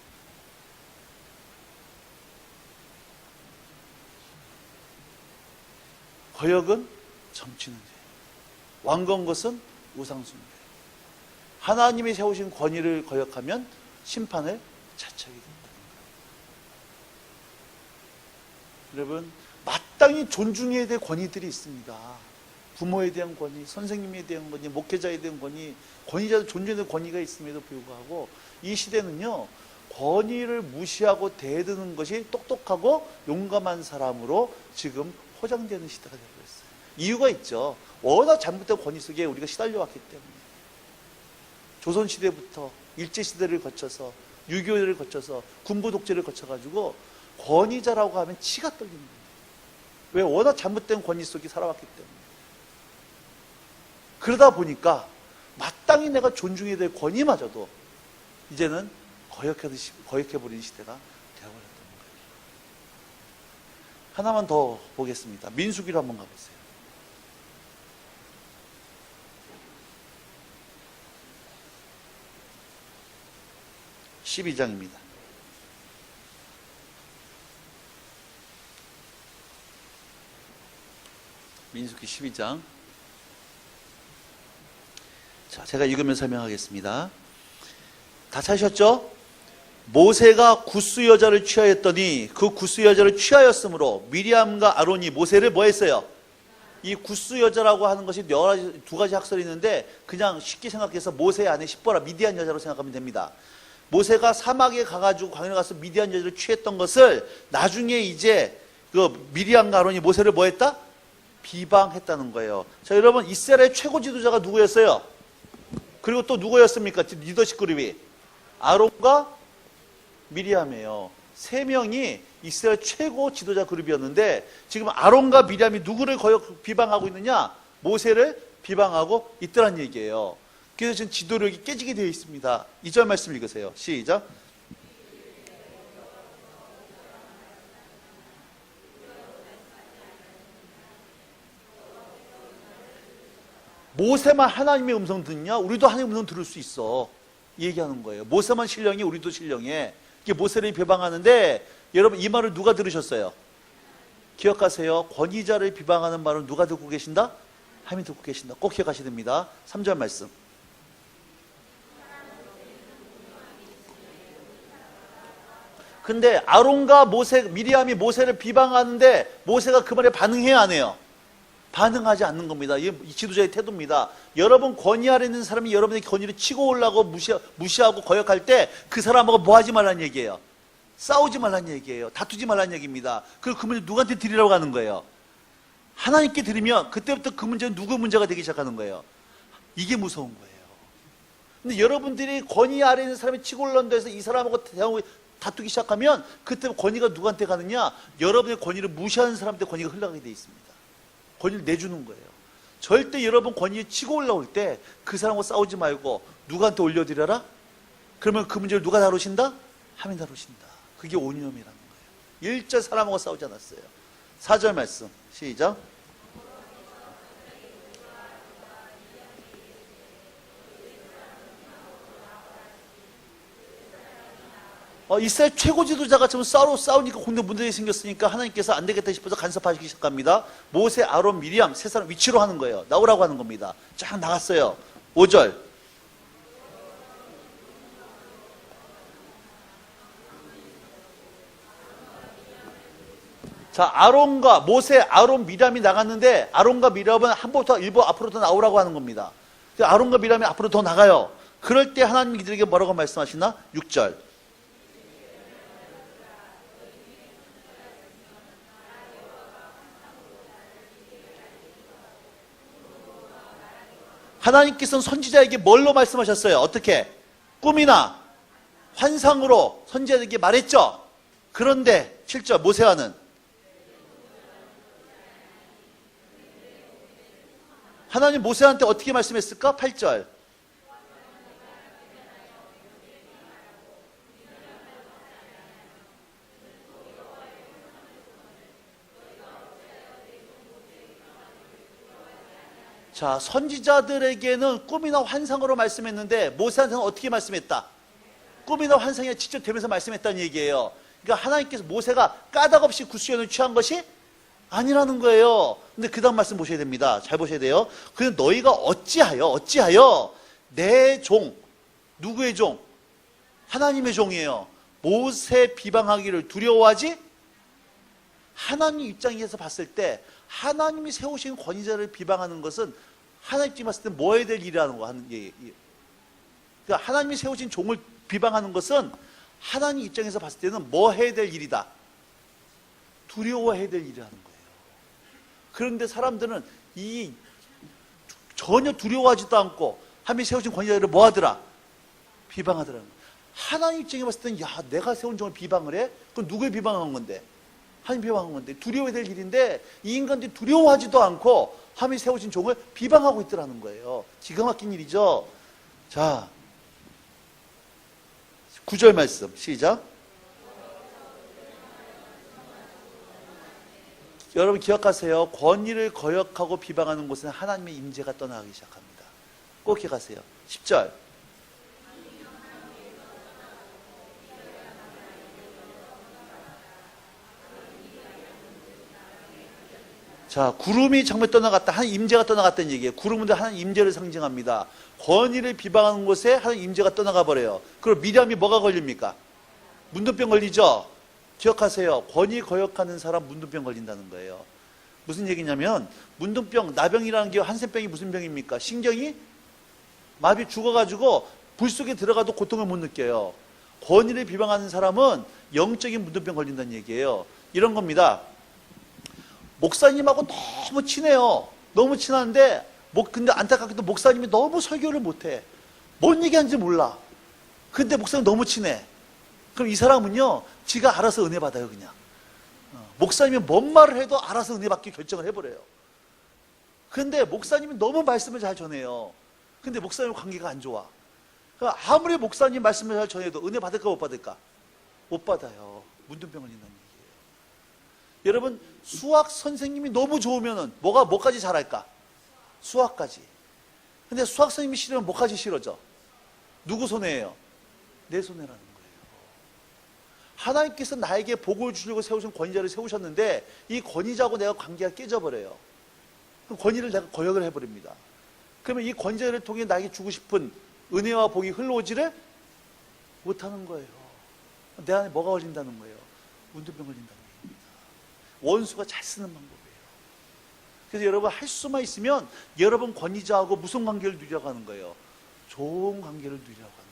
거역은 정치는 죄, 완건 것은 우상숭배. 하나님이 세우신 권위를 거역하면 심판을 자처하게 된다는 거예요. 여러분, 마땅히 존중해야 될 권위들이 있습니다. 부모에 대한 권위, 선생님에 대한 권위, 목회자에 대한 권위, 권위자들 존중해야 될 권위가 있음에도 불구하고 이 시대는요, 권위를 무시하고 대드는 것이 똑똑하고 용감한 사람으로 지금 포장되는 시대가 되고 있어요. 이유가 있죠. 워낙 잘못된 권위 속에 우리가 시달려 왔기 때문에. 조선시대부터 일제시대를 거쳐서 유교를 거쳐서 군부 독재를 거쳐가지고 권위자라고 하면 치가 떨리는 거예요. 왜? 워낙 잘못된 권위 속에 살아왔기 때문에. 그러다 보니까 마땅히 내가 존중해야 될 권위마저도 이제는 거역해버리는 시대가 되어버렸다는 거예요. 하나만 더 보겠습니다. 민수기로 한번 가보세요. (12장입니다) 민수기 12장. 자, 제가 읽으면서 설명하겠습니다. 다 찾으셨죠? 모세가 구스 여자를 취하였더니 그 구스 여자를 취하였으므로 미리암과 아론이 모세를 뭐 했어요? 이 구스 여자라고 하는 것이 두 가지 학설이 있는데 그냥 쉽게 생각해서 모세의 아내 십보라, 미디안 여자로 생각하면 됩니다. 모세가 사막에 가가지고 광야에 가서 미디안 여자를 취했던 것을 나중에 이제 그 미리암과 아론이 모세를 뭐 했다? 비방했다는 거예요. 자, 여러분, 이스라엘의 최고 지도자가 누구였어요? 그리고 또 누구였습니까? 리더십 그룹이 아론과 미리암이에요. 세 명이 이스라엘 최고 지도자 그룹이었는데 지금 아론과 미리암이 누구를 비방하고 있느냐? 모세를 비방하고 있더란 얘기예요. 그래서 지금 지도력이 깨지게 되어 있습니다. 2절 말씀 읽으세요. 시작. 모세만 하나님의 음성 듣냐? 우리도 하나님의 음성 들을 수 있어. 얘기하는 거예요. 모세만 신령해, 우리도 신령해. 이게 모세를 비방하는데 여러분 이 말을 누가 들으셨어요? 기억하세요. 권위자를 비방하는 말을 누가 듣고 계신다? 하나님이 듣고 계신다. 꼭 기억하셔야 됩니다. 3절 말씀. 근데 아론과 미리암이 모세를 비방하는데 모세가 그 말에 반응해야 안 해요? 반응하지 않는 겁니다. 이 지도자의 태도입니다. 여러분 권위 아래 있는 사람이 여러분의 권위를 치고 올라고 무시하고 거역할 때 그 사람하고 뭐 하지 말라는 얘기예요? 싸우지 말라는 얘기예요. 다투지 말라는 얘기입니다. 그리고 그 문제 누구한테 드리라고 하는 거예요? 하나님께 드리면 그때부터 그 문제는 누구 문제가 되기 시작하는 거예요? 이게 무서운 거예요. 근데 여러분들이 권위 아래 있는 사람이 치고 올라온다 해서 이 사람하고 다투기 시작하면 그때 권위가 누구한테 가느냐? 여러분의 권위를 무시하는 사람한테 권위가 흘러가게 돼 있습니다. 권위를 내주는 거예요. 절대 여러분 권위에 치고 올라올 때 그 사람하고 싸우지 말고 누구한테 올려드려라? 그러면 그 문제를 누가 다루신다? 하나님이 다루신다. 그게 온유함이라는 거예요. 일절 사람하고 싸우지 않았어요. 4절 말씀 시작. 이스라엘 최고 지도자가 지금 싸우니까 공동 문제가 생겼으니까 하나님께서 안 되겠다 싶어서 간섭하시기 시작합니다. 모세, 아론, 미리암 세 사람 위치로 하는 거예요. 나오라고 하는 겁니다. 쫙 나갔어요. 5절. 자, 모세, 아론, 미리암이 나갔는데 아론과 미리암은 한 번부터 일부 앞으로 더 나오라고 하는 겁니다. 아론과 미리암이 앞으로 더 나가요. 그럴 때 하나님 이들에게 뭐라고 말씀하시나? 6절. 하나님께서는 선지자에게 뭘로 말씀하셨어요? 어떻게? 꿈이나 환상으로 선지자에게 말했죠. 그런데 7절 모세와는 하나님 모세한테 어떻게 말씀했을까? 8절. 자, 선지자들에게는 꿈이나 환상으로 말씀했는데 모세한테는 어떻게 말씀했다? 꿈이나 환상에 직접 되면서 말씀했다는 얘기예요. 그러니까 하나님께서 모세가 까닭없이 구수연을 취한 것이 아니라는 거예요. 근데 그 다음 말씀 보셔야 됩니다. 잘 보셔야 돼요. 그는 너희가 어찌하여 내 종, 누구의 종? 하나님의 종이에요. 모세 비방하기를 두려워하지? 하나님 입장에서 봤을 때 하나님이 세우신 권위자를 비방하는 것은 하나님 입장에 봤을 때 뭐 해야 될 일이라는 거 하는 얘기. 그러니까 하나님이 세우신 종을 비방하는 것은 하나님 입장에서 봤을 때는 뭐 해야 될 일이다? 두려워해야 될 일이라는 거예요. 그런데 사람들은 전혀 두려워하지도 않고 하나님이 세우신 권위자를 뭐 하더라? 비방하더라는 거예요. 하나님 입장에 봤을 때는 야, 내가 세운 종을 비방을 해? 그건 누구를 비방한 건데? 하나님 비방한 건데 두려워해야 될 일인데 이 인간들이 두려워하지도 않고 하나님이 세우신 종을 비방하고 있더라는 거예요. 기가 막힌 일이죠. 자, 9절 말씀 시작. 여러분 기억하세요. 권위를 거역하고 비방하는 곳은 하나님의 임재가 떠나가기 시작합니다. 꼭 기억하세요. 10절. 자, 구름이 정말 떠나갔다. 하나님 임재가 떠나갔다는 얘기예요. 구름은 하나님 임재를 상징합니다. 권위를 비방하는 곳에 하나님 임재가 떠나가 버려요. 그리고 미리암이 뭐가 걸립니까? 문둥병 걸리죠? 기억하세요. 권위 거역하는 사람 문둥병 걸린다는 거예요. 무슨 얘기냐면 문둥병, 나병이라는 게 한센병이 무슨 병입니까? 신경이 마비 죽어가지고 불 속에 들어가도 고통을 못 느껴요. 권위를 비방하는 사람은 영적인 문둥병 걸린다는 얘기예요. 이런 겁니다. 목사님하고 너무 친해요. 너무 친한데 근데 안타깝게도 목사님이 너무 설교를 못해. 뭔 얘기하는지 몰라. 근데 목사님 너무 친해. 그럼 이 사람은요, 지가 알아서 은혜 받아요, 그냥. 목사님이 뭔 말을 해도 알아서 은혜 받기 결정을 해버려요. 근데 목사님이 너무 말씀을 잘 전해요. 근데 목사님 관계가 안 좋아. 그러니까 아무리 목사님 말씀을 잘 전해도 은혜 받을까 못 받을까? 못 받아요. 문둥병을 린다는 얘기예요. 여러분, 수학 선생님이 너무 좋으면은 뭐까지 잘할까? 수학까지. 근데 수학 선생님이 싫으면 뭐까지 싫어져? 누구 손해예요? 내 손해라는 거예요. 하나님께서 나에게 복을 주려고 세우신 권위자를 세우셨는데 이 권위자하고 내가 관계가 깨져버려요. 그 권위를 내가 거역을 해버립니다. 그러면 이 권위자를 통해 나에게 주고 싶은 은혜와 복이 흘러오지를 못하는 거예요. 내 안에 뭐가 걸린다는 거예요? 문둥병 걸린다는 얘기입니다. 원수가 잘 쓰는 방법이에요. 그래서 여러분 할 수만 있으면 여러분 권위자하고 무슨 관계를 누리려고 하는 거예요? 좋은 관계를 누리려고 하는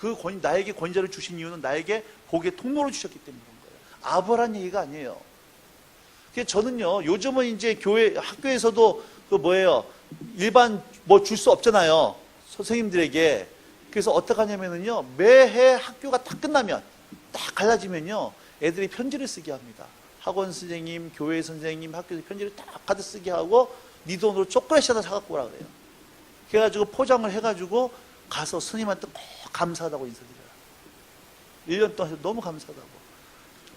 겁니다. 나에게 권위자를 주신 이유는 나에게 복의 통로를 주셨기 때문에 그런 거예요. 아부란 얘기가 아니에요. 그래서 저는요, 요즘은 이제 학교에서도 일반 줄 수 없잖아요. 선생님들에게. 그래서 어떻게 하냐면요, 매해 학교가 딱 끝나면, 딱 갈라지면요, 애들이 편지를 쓰게 합니다. 학원 선생님, 교회 선생님, 학교에서 편지를 딱 받아 쓰게 하고, 네 돈으로 초콜릿 하나 사갖고 오라 그래요. 그래가지고 포장을 해가지고, 가서 스님한테 꼭 감사하다고 인사드려요. 1년 동안 너무 감사하다고.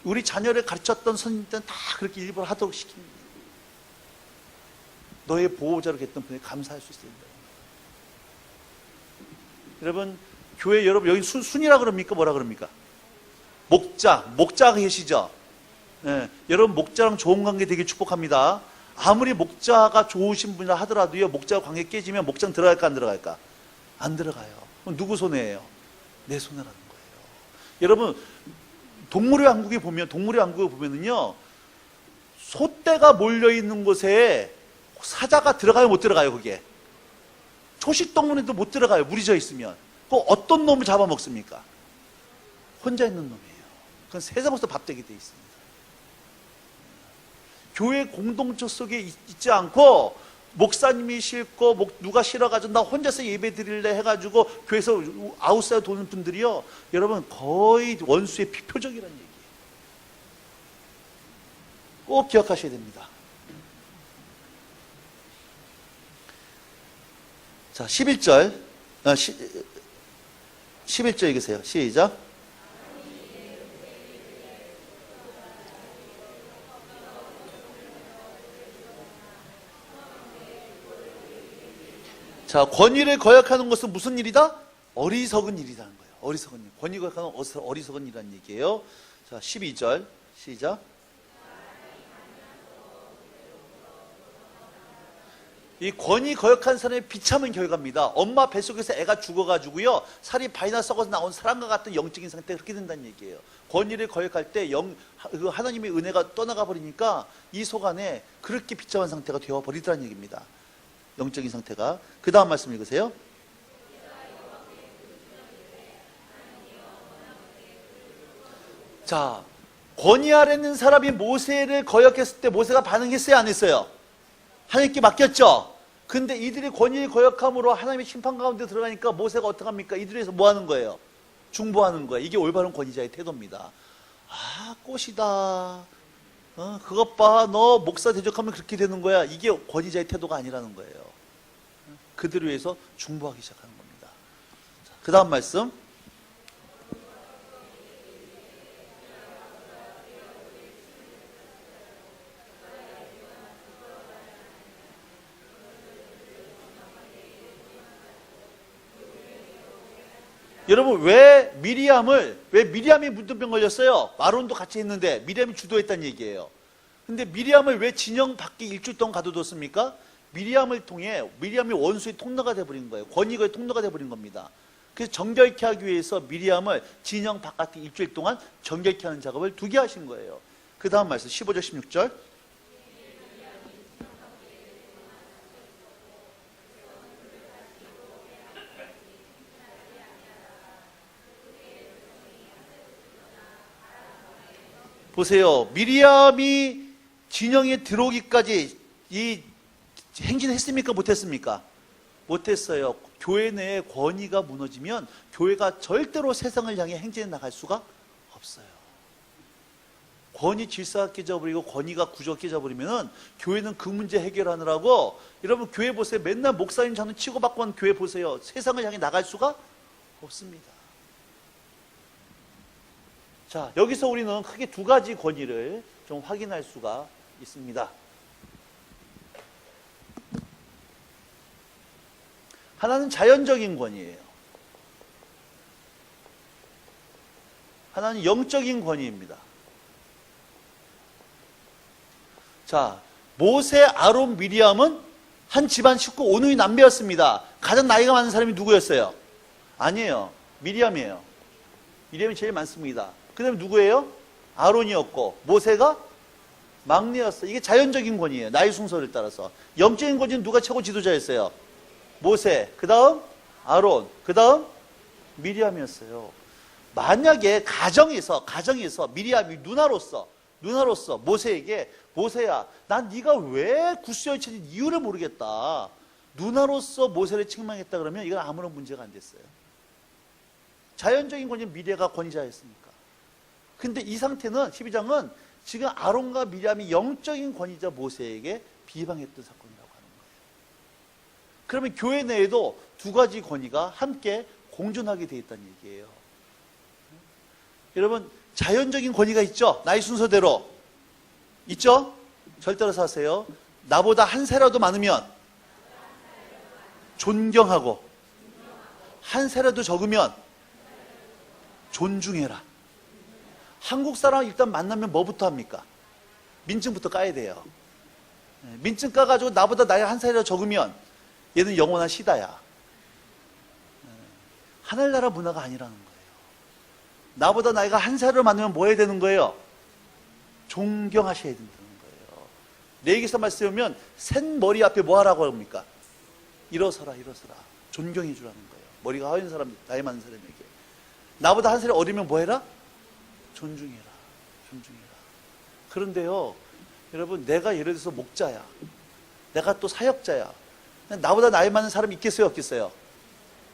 우리 자녀를 가르쳤던 선생님들은 다 그렇게 일부러 하도록 시킵니다. 너의 보호자로 했던 분에게 감사할 수 있어야 된다. 여러분, 교회 여러분 여기 순이라 그럽니까? 뭐라 그럽니까? 목자가 계시죠? 네, 여러분 목자랑 좋은 관계 되게 축복합니다. 아무리 목자가 좋으신 분이라 하더라도요, 목자와 관계 깨지면 목장 들어갈까 안 들어갈까? 안 들어가요. 그럼 누구 손해예요? 내 손해라는 거예요. 여러분, 동물의 왕국에 보면은요, 소떼가 몰려있는 곳에 사자가 들어가요, 못 들어가요, 그게? 초식동물에도 못 들어가요, 무리져 있으면. 그럼 어떤 놈을 잡아먹습니까? 혼자 있는 놈이에요. 그건 세상에서 밥되게 돼 있습니다. 교회 공동체 속에 있지 않고, 목사님이 싫고, 누가 싫어가지고, 나 혼자서 예배 드릴래 해가지고, 교회에서 아웃사이드 도는 분들이요, 여러분, 거의 원수의 피표적이라는 얘기예요. 꼭 기억하셔야 됩니다. 자, 11절. 11절 읽으세요. 시작. 자, 권위를 거역하는 것은 무슨 일이다? 어리석은 일이라는 거예요. 어리석은 일. 권위 거역하는 어리석은 일이라는 얘기예요. 자, 12절. 시작. 이 권위 거역한 사람의 비참한 결과입니다. 엄마 뱃속에서 애가 죽어가지고요, 살이 바이나 썩어서 나온 사람과 같은 영적인 상태가 그렇게 된다는 얘기예요. 권위를 거역할 때 하나님의 은혜가 떠나가 버리니까 이 속 안에 그렇게 비참한 상태가 되어버리더라는 얘기입니다. 영적인 상태가. 그 다음 말씀 읽으세요. 자, 권위 아래 있는 사람이 모세를 거역했을 때 모세가 반응했어요, 안 했어요? 하나님께 맡겼죠? 근데 이들이 권위를 거역함으로 하나님의 심판 가운데 들어가니까 모세가 어떡합니까? 이들에서 뭐 하는 거예요? 중보하는 거예요. 이게 올바른 권위자의 태도입니다. 아, 꽃이다. 그것 봐. 너 목사 대적하면 그렇게 되는 거야. 이게 권위자의 태도가 아니라는 거예요. 그들을 위해서 중보하기 시작하는 겁니다. 그 다음 말씀. 여러분, 왜 미리암이 문둥병 걸렸어요? 아론도 같이 했는데 미리암이 주도했다는 얘기예요. 근데 미리암을 왜 진영 밖에 일주일 동안 가둬뒀습니까? 미리암이 원수의 통로가 돼버린 거예요. 권위의 통로가 돼버린 겁니다. 그래서 정결케 하기 위해서 미리암을 진영 바깥에 일주일 동안 정결케 하는 작업을 두게 하신 거예요. 그 다음 말씀 15절 16절. 보세요. 미리암이 진영에 들어오기까지 이 행진했습니까? 못했습니까? 못했어요. 교회 내의 권위가 무너지면 교회가 절대로 세상을 향해 행진해 나갈 수가 없어요. 권위 질서가 깨져버리고 권위가 구조가 깨져버리면 교회는 그 문제 해결하느라고, 여러분 교회 보세요. 맨날 목사님 저는 치고받고 하는 교회 보세요. 세상을 향해 나갈 수가 없습니다. 자, 여기서 우리는 크게 두 가지 권위를 좀 확인할 수가 있습니다. 하나는 자연적인 권위예요. 하나는 영적인 권위입니다. 자, 모세, 아론, 미리암은 한 집안 식구 오누이 남매였습니다. 가장 나이가 많은 사람이 누구였어요? 아니에요. 미리암이에요. 미리암이 제일 많습니다. 그 다음에 누구예요? 아론이었고, 모세가 막내였어요. 이게 자연적인 권위예요. 나이 순서를 따라서. 영적인 권위는 누가 최고 지도자였어요? 모세, 그 다음 아론, 그 다음 미리암이었어요. 만약에 가정에서 미리암이 누나로서 모세에게, 모세야, 난 네가 왜 구스여쳐진 이유를 모르겠다, 누나로서 모세를 책망했다 그러면 이건 아무런 문제가 안 됐어요. 자연적인 권위는 미리가 권위자였으니까. 근데 이 상태는 12장은 지금 아론과 미리암이 영적인 권위자 모세에게 비방했던 사건이라고 하는 거예요. 그러면 교회 내에도 두 가지 권위가 함께 공존하게 되어 있다는 얘기예요. 여러분, 자연적인 권위가 있죠? 나이 순서대로 있죠? 절대로 사세요. 나보다 한 세라도 많으면 존경하고, 한 세라도 적으면 존중해라. 한국 사람 일단 만나면 뭐부터 합니까? 민증부터 까야 돼요. 민증 까가지고 나보다 나이 한 살이라도 적으면 얘는 영원한 시다야. 하늘나라 문화가 아니라는 거예요. 나보다 나이가 한 살을 많으면 뭐 해야 되는 거예요? 존경하셔야 된다는 거예요. 레위기서 말씀하면 센 머리 앞에 뭐 하라고 합니까? 일어서라. 존경해 주라는 거예요. 머리가 하얀 사람, 나이 많은 사람에게. 나보다 한 살이 어리면 뭐 해라? 존중해라. 그런데요, 여러분, 내가 예를 들어서 목자야, 내가 또 사역자야, 나보다 나이 많은 사람이 있겠어요, 없겠어요?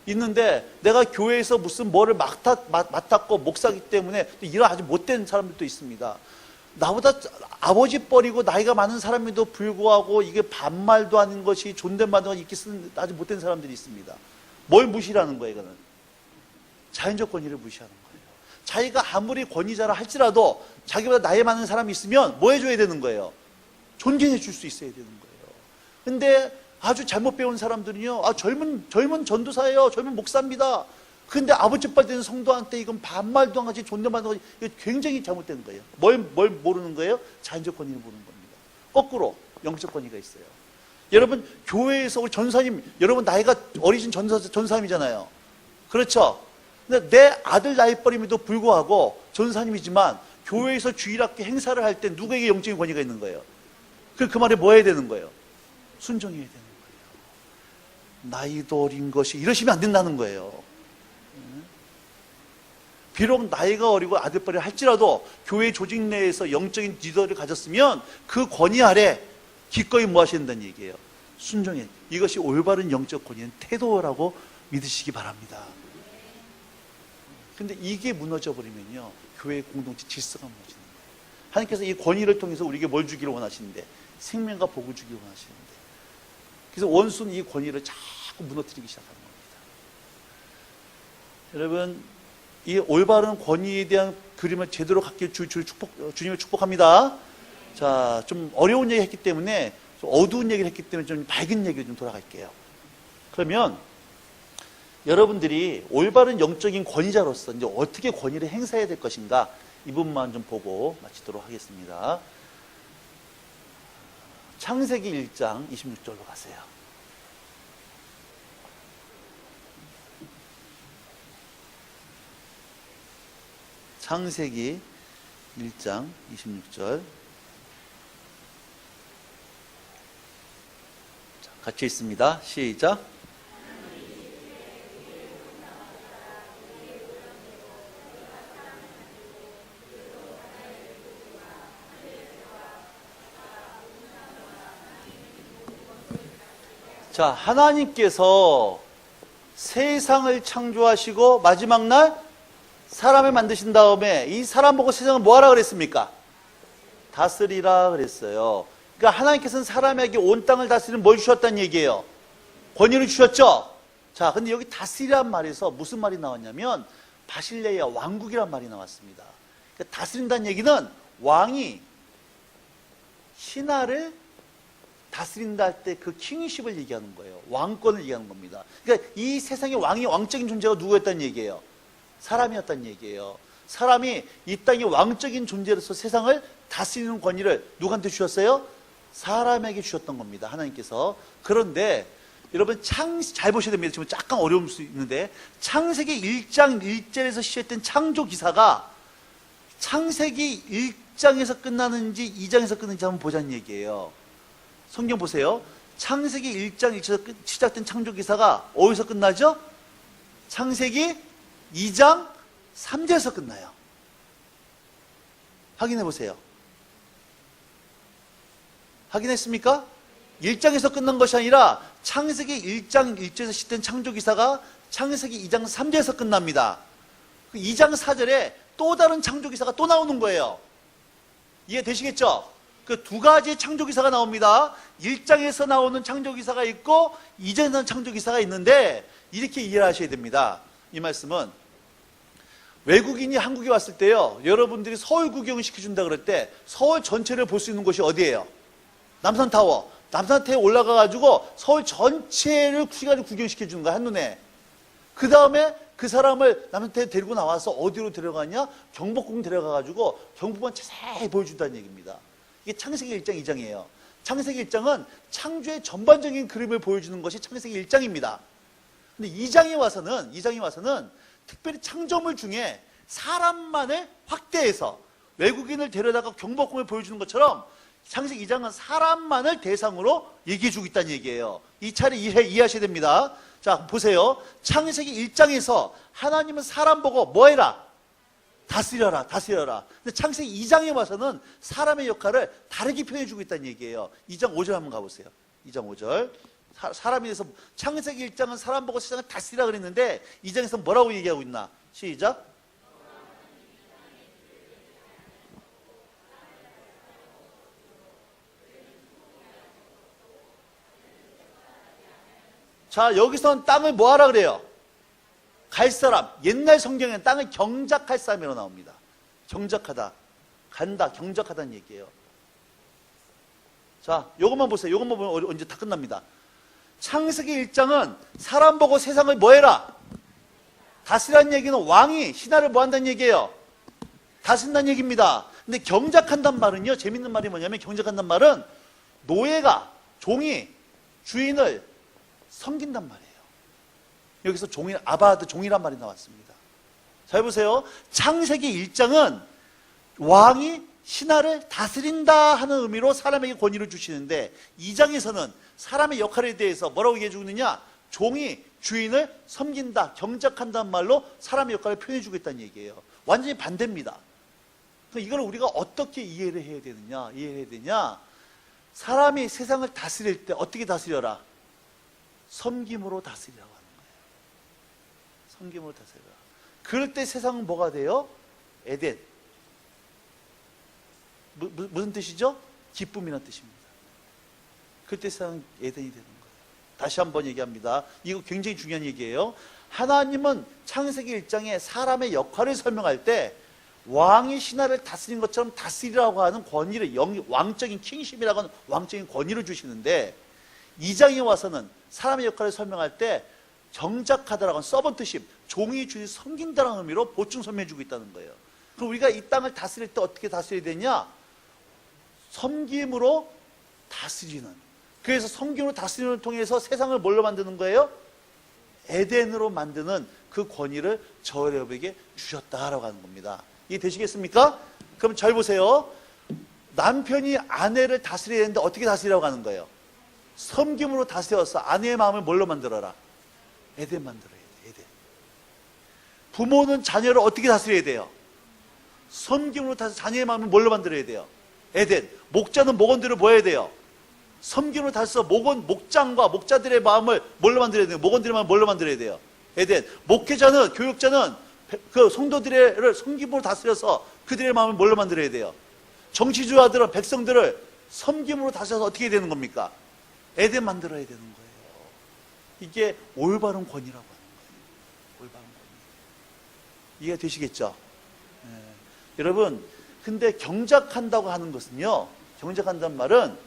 있는데 내가 교회에서 무슨 뭐를 맡았고 목사기 때문에 이런 아주 못된 사람들도 있습니다. 나보다 아버지 뻘이고 나이가 많은 사람에도 불구하고 이게 반말도 하는 것이 존댓말도 이렇게 쓰는 아주 못된 사람들이 있습니다. 뭘 무시라는 거예요? 이거는 자연적 권위를 무시하는 거예요. 자기가 아무리 권위자라 할지라도 자기보다 나이 많은 사람이 있으면 뭐 해줘야 되는 거예요? 존경해 줄 수 있어야 되는 거예요. 근데 아주 잘못 배운 사람들은요, 젊은 전도사예요, 젊은 목사입니다. 근데 아버지 뻘 되는 성도한테 이건 반말도 안 하지, 존댓말도 안 하지, 이거 굉장히 잘못된 거예요. 뭘 모르는 거예요? 자연적 권위를 모르는 겁니다. 거꾸로 영적 권위가 있어요. 여러분, 교회에서 우리 전사님, 여러분 나이가 어리신 전사님이잖아요. 그렇죠? 근데 내 아들 나이뻘임에도 불구하고 전사님이지만 교회에서 주일학교 행사를 할 때 누구에게 영적인 권위가 있는 거예요? 그 말에 뭐 해야 되는 거예요? 순종해야 되는 거예요. 나이도 어린 것이 이러시면 안 된다는 거예요. 비록 나이가 어리고 아들뻘이 할지라도 교회 조직 내에서 영적인 리더를 가졌으면 그 권위 아래 기꺼이 뭐 하셔야 된다는 얘기예요? 순종해. 이것이 올바른 영적 권위는 태도라고 믿으시기 바랍니다. 근데 이게 무너져 버리면요, 교회의 공동체 질서가 무너지는 거예요. 하나님께서 이 권위를 통해서 우리에게 뭘 주기를 원하시는데? 생명과 복을 주기를 원하시는데, 그래서 원수는 이 권위를 자꾸 무너뜨리기 시작하는 겁니다. 여러분, 이 올바른 권위에 대한 그림을 제대로 갖길 주님을 축복합니다. 자, 좀 어려운 얘기 했기 때문에, 좀 어두운 얘기를 했기 때문에 좀 밝은 얘기를 좀 돌아갈게요. 그러면 여러분들이 올바른 영적인 권위자로서 이제 어떻게 권위를 행사해야 될 것인가, 이 부분만 좀 보고 마치도록 하겠습니다. 창세기 1장 26절로 가세요. 창세기 1장 26절. 자, 같이 있습니다. 시작. 자, 하나님께서 세상을 창조하시고 마지막 날 사람을 만드신 다음에 이 사람 보고 세상을 뭐하라 그랬습니까? 다스리라 그랬어요. 그러니까 하나님께서는 사람에게 온 땅을 다스리는 뭘 주셨다는 얘기예요? 권위를 주셨죠? 자, 근데 여기 다스리란 말에서 무슨 말이 나왔냐면 바실레아 왕국이란 말이 나왔습니다. 그러니까 다스린다는 얘기는 왕이 신하를 다스린다 할 때 그 킹십을 얘기하는 거예요. 왕권을 얘기하는 겁니다. 그러니까 이 세상의 왕이 왕적인 존재가 누구였다는 얘기예요? 사람이었다는 얘기예요. 사람이 이 땅의 왕적인 존재로서 세상을 다스리는 권위를 누구한테 주셨어요? 사람에게 주셨던 겁니다. 하나님께서. 그런데 여러분 잘 보셔야 됩니다. 지금 약간 어려울 수 있는데 창세기 1장 1절에서 시작된 창조 기사가 창세기 1장에서 끝나는지 2장에서 끝나는지 한번 보자는 얘기예요. 성경 보세요. 창세기 1장 1절에서 시작된 창조 기사가 어디서 끝나죠? 창세기 2장 3절에서 끝나요. 확인해 보세요. 확인했습니까? 1장에서 끝난 것이 아니라 창세기 1장 1절에서 시작된 창조 기사가 창세기 2장 3절에서 끝납니다. 2장 4절에 또 다른 창조 기사가 또 나오는 거예요. 이해되시겠죠? 그 두 가지의 창조 기사가 나옵니다. 1장에서 나오는 창조 기사가 있고 2장에서 나오는 창조 기사가 있는데 이렇게 이해를 하셔야 됩니다. 이 말씀은 외국인이 한국에 왔을 때요, 여러분들이 서울 구경을 시켜준다 그럴 때 서울 전체를 볼 수 있는 곳이 어디예요? 남산타워. 남산타워에 올라가가지고 서울 전체를 시간을 구경시켜주는 거야, 한눈에. 그 다음에 그 사람을 남산타워에 데리고 나와서 어디로 데려가냐? 경복궁 데려가가지고 경복궁 자세히 보여준다는 얘기입니다. 이게 창세기 1장 2장이에요. 창세기 1장은 창조의 전반적인 그림을 보여주는 것이 창세기 1장입니다. 근데 2장에 와서는 특별히 창조물 중에 사람만을 확대해서 외국인을 데려다가 경복궁을 보여주는 것처럼 창세기 2장은 사람만을 대상으로 얘기해주고 있다는 얘기예요. 이 차례 이해하셔야 됩니다. 자, 보세요. 창세기 1장에서 하나님은 사람 보고 뭐 해라? 다스려라, 다스려라. 근데 창세기 2장에 와서는 사람의 역할을 다르게 표현해주고 있다는 얘기예요. 2장 5절 한번 가보세요. 2장 5절. 사람에 대해서 창세기 1장은 사람 보고 세상을 다스리라 그랬는데 2장에서 뭐라고 얘기하고 있나? 시작. 자, 여기서는 땅을 뭐 하라 그래요? 갈 사람. 옛날 성경에는 땅을 경작할 사람이라고 나옵니다. 경작하다. 간다. 경작하다는 얘기예요. 자, 요것만 보세요. 요것만 보면 언제 다 끝납니다. 창세기 1장은 사람 보고 세상을 뭐 해라? 다스리라는 얘기는 왕이 신하를 뭐 한다는 얘기예요? 다스린다는 얘기입니다. 근데 경작한다는 말은요, 재밌는 말이 뭐냐면 경작한다는 말은 노예가, 종이 주인을 섬긴단 말이에요. 여기서 아바드 종이란 말이 나왔습니다. 잘 보세요. 창세기 1장은 왕이 신하를 다스린다 하는 의미로 사람에게 권위를 주시는데 2장에서는 사람의 역할에 대해서 뭐라고 얘기해 주고 있느냐? 종이 주인을 섬긴다, 경작한다는 말로 사람의 역할을 표현해 주고 있다는 얘기예요. 완전히 반대입니다. 이걸 우리가 어떻게 이해를 해야 되느냐? 사람이 세상을 다스릴 때 어떻게 다스려라? 섬김으로 다스리라고 하는 거예요. 섬김으로 다스려라. 그럴 때 세상은 뭐가 돼요? 에덴. 무슨 뜻이죠? 기쁨이라는 뜻입니다. 그때 세상은 에덴이 되는 거예요. 다시 한번 얘기합니다. 이거 굉장히 중요한 얘기예요. 하나님은 창세기 1장에 사람의 역할을 설명할 때 왕이 신하를 다스린 것처럼 다스리라고 하는 권위를, 왕적인 킹십이라고 하는 왕적인 권위를 주시는데 2장에 와서는 사람의 역할을 설명할 때 경작하다라고 하는 서번트십, 종이 주인을 섬긴다는 의미로 보충 설명해주고 있다는 거예요. 그럼 우리가 이 땅을 다스릴 때 어떻게 다스려야 되냐? 섬김으로 다스리는. 그래서 섬김으로 다스리는 통해서 세상을 뭘로 만드는 거예요? 에덴으로 만드는 그 권위를 저 여러분에게 주셨다라고 하는 겁니다. 이해되시겠습니까? 그럼 잘 보세요. 남편이 아내를 다스려야 되는데 어떻게 다스리라고 하는 거예요? 섬김으로 다스려서 아내의 마음을 뭘로 만들어라? 에덴 만들어야 돼, 에덴. 부모는 자녀를 어떻게 다스려야 돼요? 섬김으로 다스려 자녀의 마음을 뭘로 만들어야 돼요? 에덴. 목자는 목원들을 뭐 해야 돼요? 섬김으로 다해서 목장과 목자들의 마음을 뭘로 만들어야 돼요? 목원들의 마음을 뭘로 만들어야 돼요? 에덴. 목회자는, 교육자는 그 성도들을 섬김으로 다스려서 그들의 마음을 뭘로 만들어야 돼요? 정치주자들은 백성들을 섬김으로 다스려서 어떻게 되는 겁니까? 에덴 만들어야 되는 거예요. 이게 올바른 권위라고 하는 거예요. 올바른 권위. 이해가 되시겠죠? 네. 여러분, 근데 경작한다고 하는 것은요, 경작한다는 말은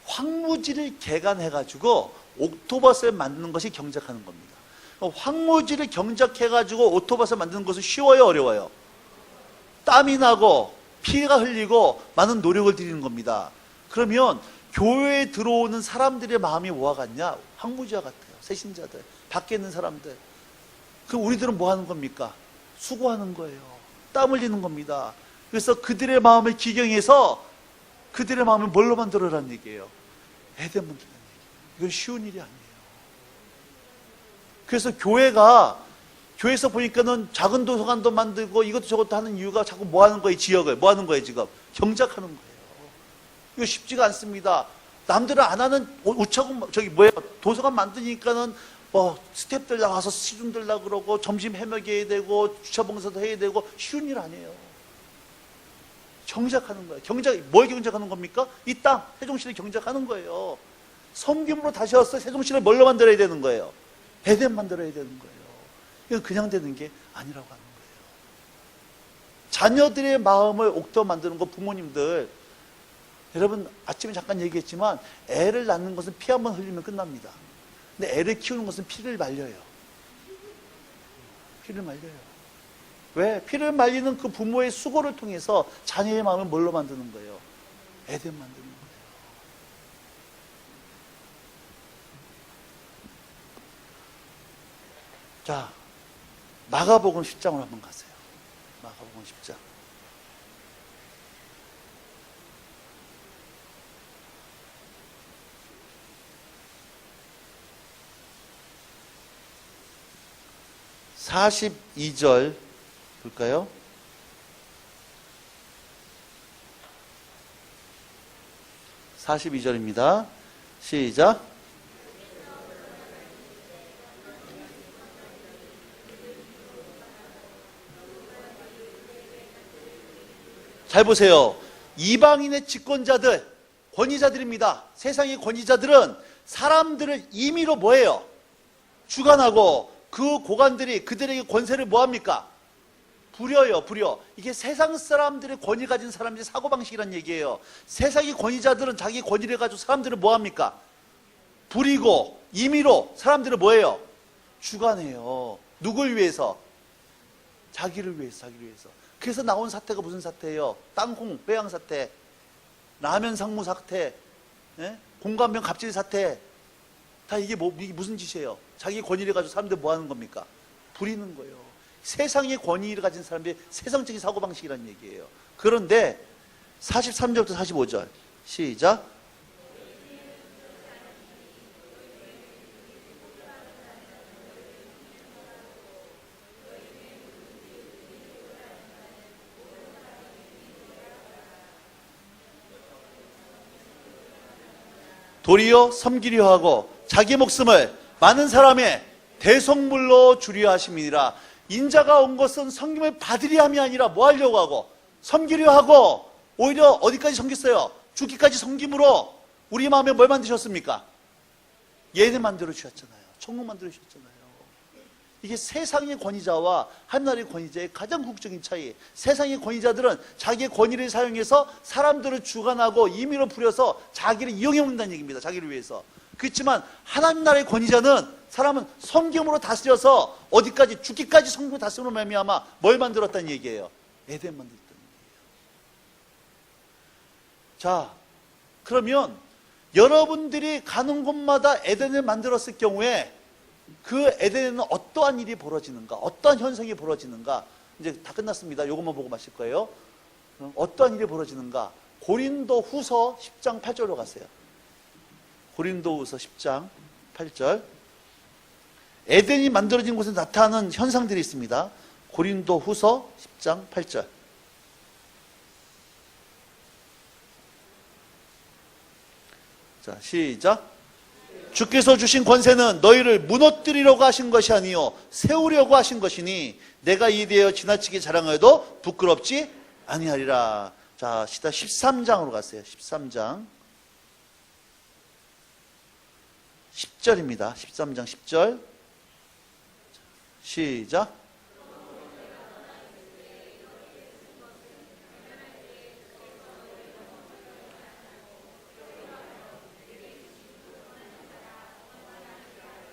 황무지를 개간해가지고 옥토버스를 만드는 것이 경작하는 겁니다. 황무지를 경작해가지고 옥토버스를 만드는 것은 쉬워요, 어려워요? 땀이 나고 피가 흘리고 많은 노력을 들이는 겁니다. 그러면 교회에 들어오는 사람들의 마음이 뭐와 같냐? 황무지와 같아요. 새신자들, 밖에 있는 사람들. 그럼 우리들은 뭐 하는 겁니까? 수고하는 거예요. 땀 흘리는 겁니다. 그래서 그들의 마음을 기경해서 그들의 마음을 뭘로 만들어라는 얘기예요? 에덴 만들라는 얘기예요. 이건 쉬운 일이 아니에요. 그래서 교회에서 보니까는 작은 도서관도 만들고 이것도 저것도 하는 이유가 자꾸 뭐 하는 거예요? 지역을. 뭐 하는 거예요, 지금? 경작하는 거예요. 이거 쉽지가 않습니다. 남들은 안 하는 도서관 만드니까는 스태프들 나와서 시중 들라 그러고 점심 해먹여야 되고 주차 봉사도 해야 되고 쉬운 일 아니에요. 경작하는 거예요. 뭘 경작하는 겁니까? 이 땅, 세종시를 경작하는 거예요. 섬김으로 다시 와서 세종시를 뭘로 만들어야 되는 거예요? 에덴 만들어야 되는 거예요. 이건 그냥 되는 게 아니라고 하는 거예요. 자녀들의 마음을 옥토 만드는 거, 부모님들, 여러분 아침에 잠깐 얘기했지만 애를 낳는 것은 피 한 번 흘리면 끝납니다. 근데 애를 키우는 것은 피를 말려요. 피를 말려요. 왜? 피를 말리는 그 부모의 수고를 통해서 자녀의 마음을 뭘로 만드는 거예요? 에덴 만드는 거예요. 자, 마가복음 10장으로 한번 가세요. 마가복음 10장. (42절) 볼까요? (42절입니다) 시작. 잘 보세요. 이방인의 집권자들, 권위자들입니다. 세상의 권위자들은 사람들을 임의로 뭐예요? 주관하고 그 고관들이 그들에게 권세를 뭐합니까? 부려요, 부려. 이게 세상 사람들의 권위 가진 사람들의 사고방식이란 얘기예요. 세상의 권위자들은 자기 권위를 가지고 사람들을 뭐합니까? 부리고 임의로 사람들을 뭐예요? 주관해요. 누굴 위해서? 자기를 위해서, 자기를 위해서. 그래서 나온 사태가 무슨 사태예요? 땅콩 빼앗 사태, 라면 상무 사태, 공관병 갑질 사태. 다 이게 무슨 짓이에요? 자기 권위를 가지고 사람들 뭐 하는 겁니까? 부리는 거예요. 세상의 권위를 가진 사람들의 세상적인 사고방식이라는 얘기예요. 그런데 43절부터 45절 시작. 도리어 섬기려 하고 자기 목숨을 많은 사람의 대속물로 주려 하심이니라. 인자가 온 것은 섬김을 받으려 함이 아니라 뭐 하려고 하고? 섬기려 하고. 오히려 어디까지 섬겼어요? 죽기까지 섬김으로 우리 마음에 뭘 만드셨습니까? 예를 만들어 주셨잖아요. 천국 만들어 주셨잖아요. 이게 세상의 권위자와 하나님의 권위자의 가장 궁극적인 차이. 세상의 권위자들은 자기의 권위를 사용해서 사람들을 주관하고 임의로 부려서 자기를 이용해 먹는다는 얘기입니다. 자기를 위해서. 그렇지만 하나님 나라의 권위자는 사람은 섬김으로 다스려서 어디까지? 죽기까지 섬김으로 다스림으로 말미암아 뭘 만들었다는 얘기예요? 에덴 만들었다는 얘기예요. 자, 그러면 여러분들이 가는 곳마다 에덴을 만들었을 경우에 그 에덴에는 어떠한 일이 벌어지는가? 어떠한 현상이 벌어지는가? 이제 다 끝났습니다. 이것만 보고 마실 거예요. 어떠한 일이 벌어지는가? 고린도 후서 10장 8절로 가세요. 고린도 후서 10장 8절. 에덴이 만들어진 곳에 나타나는 현상들이 있습니다. 고린도 후서 10장 8절. 자, 시작. 주께서 주신 권세는 너희를 무너뜨리려고 하신 것이 아니요 세우려고 하신 것이니 내가 이에 대하여 지나치게 자랑하여도 부끄럽지 아니하리라. 자, 시다 13장으로 갔어요. 13장 10절입니다. 13장 10절. 시작.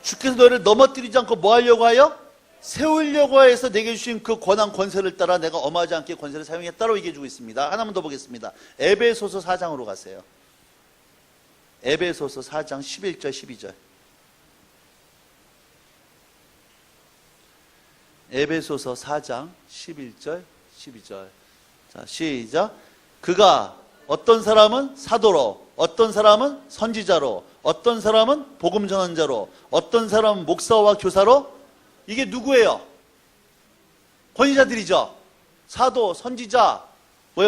주께서 너를 넘어뜨리지 않고 뭐 하려고 하여? 세우려고 해서 내게 주신 그 권한 권세를 따라 내가 엄하지 않게 권세를 사용했다고 얘기해주고 있습니다. 하나만 더 보겠습니다. 에베소서 4장으로 가세요. 에베소서 4장 11절 12절. 에베소서 4장 11절 12절. 자, 시작. 그가 어떤 사람은 사도로, 어떤 사람은 선지자로, 어떤 사람은 복음 전환자로, 어떤 사람은 목사와 교사로. 이게 누구예요? 권위자들이죠. 사도, 선지자,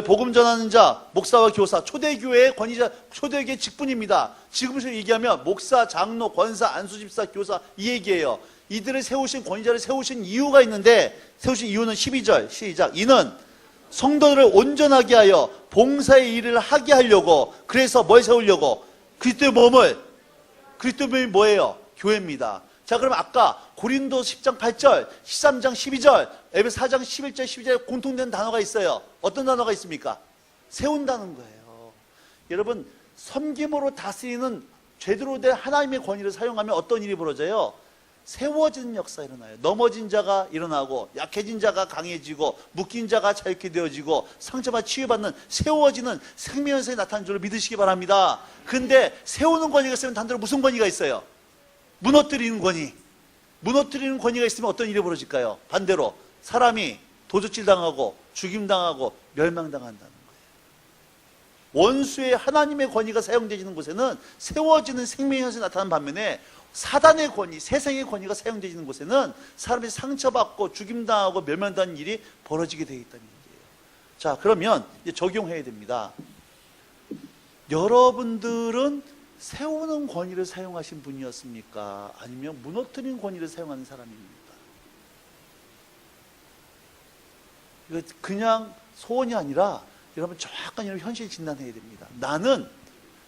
복음 전하는 자, 목사와 교사, 초대교회의 권위자, 초대교회 직분입니다. 지금부터 얘기하면 목사, 장로, 권사, 안수집사, 교사 이 얘기예요. 이들을 세우신 권위자를 세우신 이유가 있는데, 세우신 이유는 12절 시작. 이는 성도들을 온전하게 하여 봉사의 일을 하게 하려고. 그래서 뭘 세우려고? 그리스도의 몸을. 그리스도의 몸이 뭐예요? 교회입니다. 자, 그럼 아까 고린도 10장 8절, 13장 12절, 에베소 4장 11절 12절에 공통된 단어가 있어요. 어떤 단어가 있습니까? 세운다는 거예요. 여러분, 섬김으로 다스리는 제대로 된 하나님의 권위를 사용하면 어떤 일이 벌어져요? 세워지는 역사가 일어나요. 넘어진 자가 일어나고, 약해진 자가 강해지고, 묶인 자가 자유케 되어지고, 상처받아 치유받는, 세워지는 생명연설이 나타나는 줄을 믿으시기 바랍니다. 근데 세우는 권위가 있으면 단대로 무슨 권위가 있어요? 무너뜨리는 권위. 무너뜨리는 권위가 있으면 어떤 일이 벌어질까요? 반대로 사람이 도적질 당하고 죽임당하고 멸망당한다는 거예요. 원수의 하나님의 권위가 사용되지는 곳에는 세워지는 생명연설이 나타나는 반면에 사단의 권위, 세상의 권위가 사용되지는 곳에는 사람이 상처받고 죽임당하고 멸망당하는 일이 벌어지게 되어 있다는 얘기예요. 자, 그러면 이제 적용해야 됩니다. 여러분들은 세우는 권위를 사용하신 분이었습니까? 아니면 무너뜨리는 권위를 사용하는 사람입니까? 이거 그냥 소원이 아니라 여러분 정확한 이런 현실 진단해야 됩니다. 나는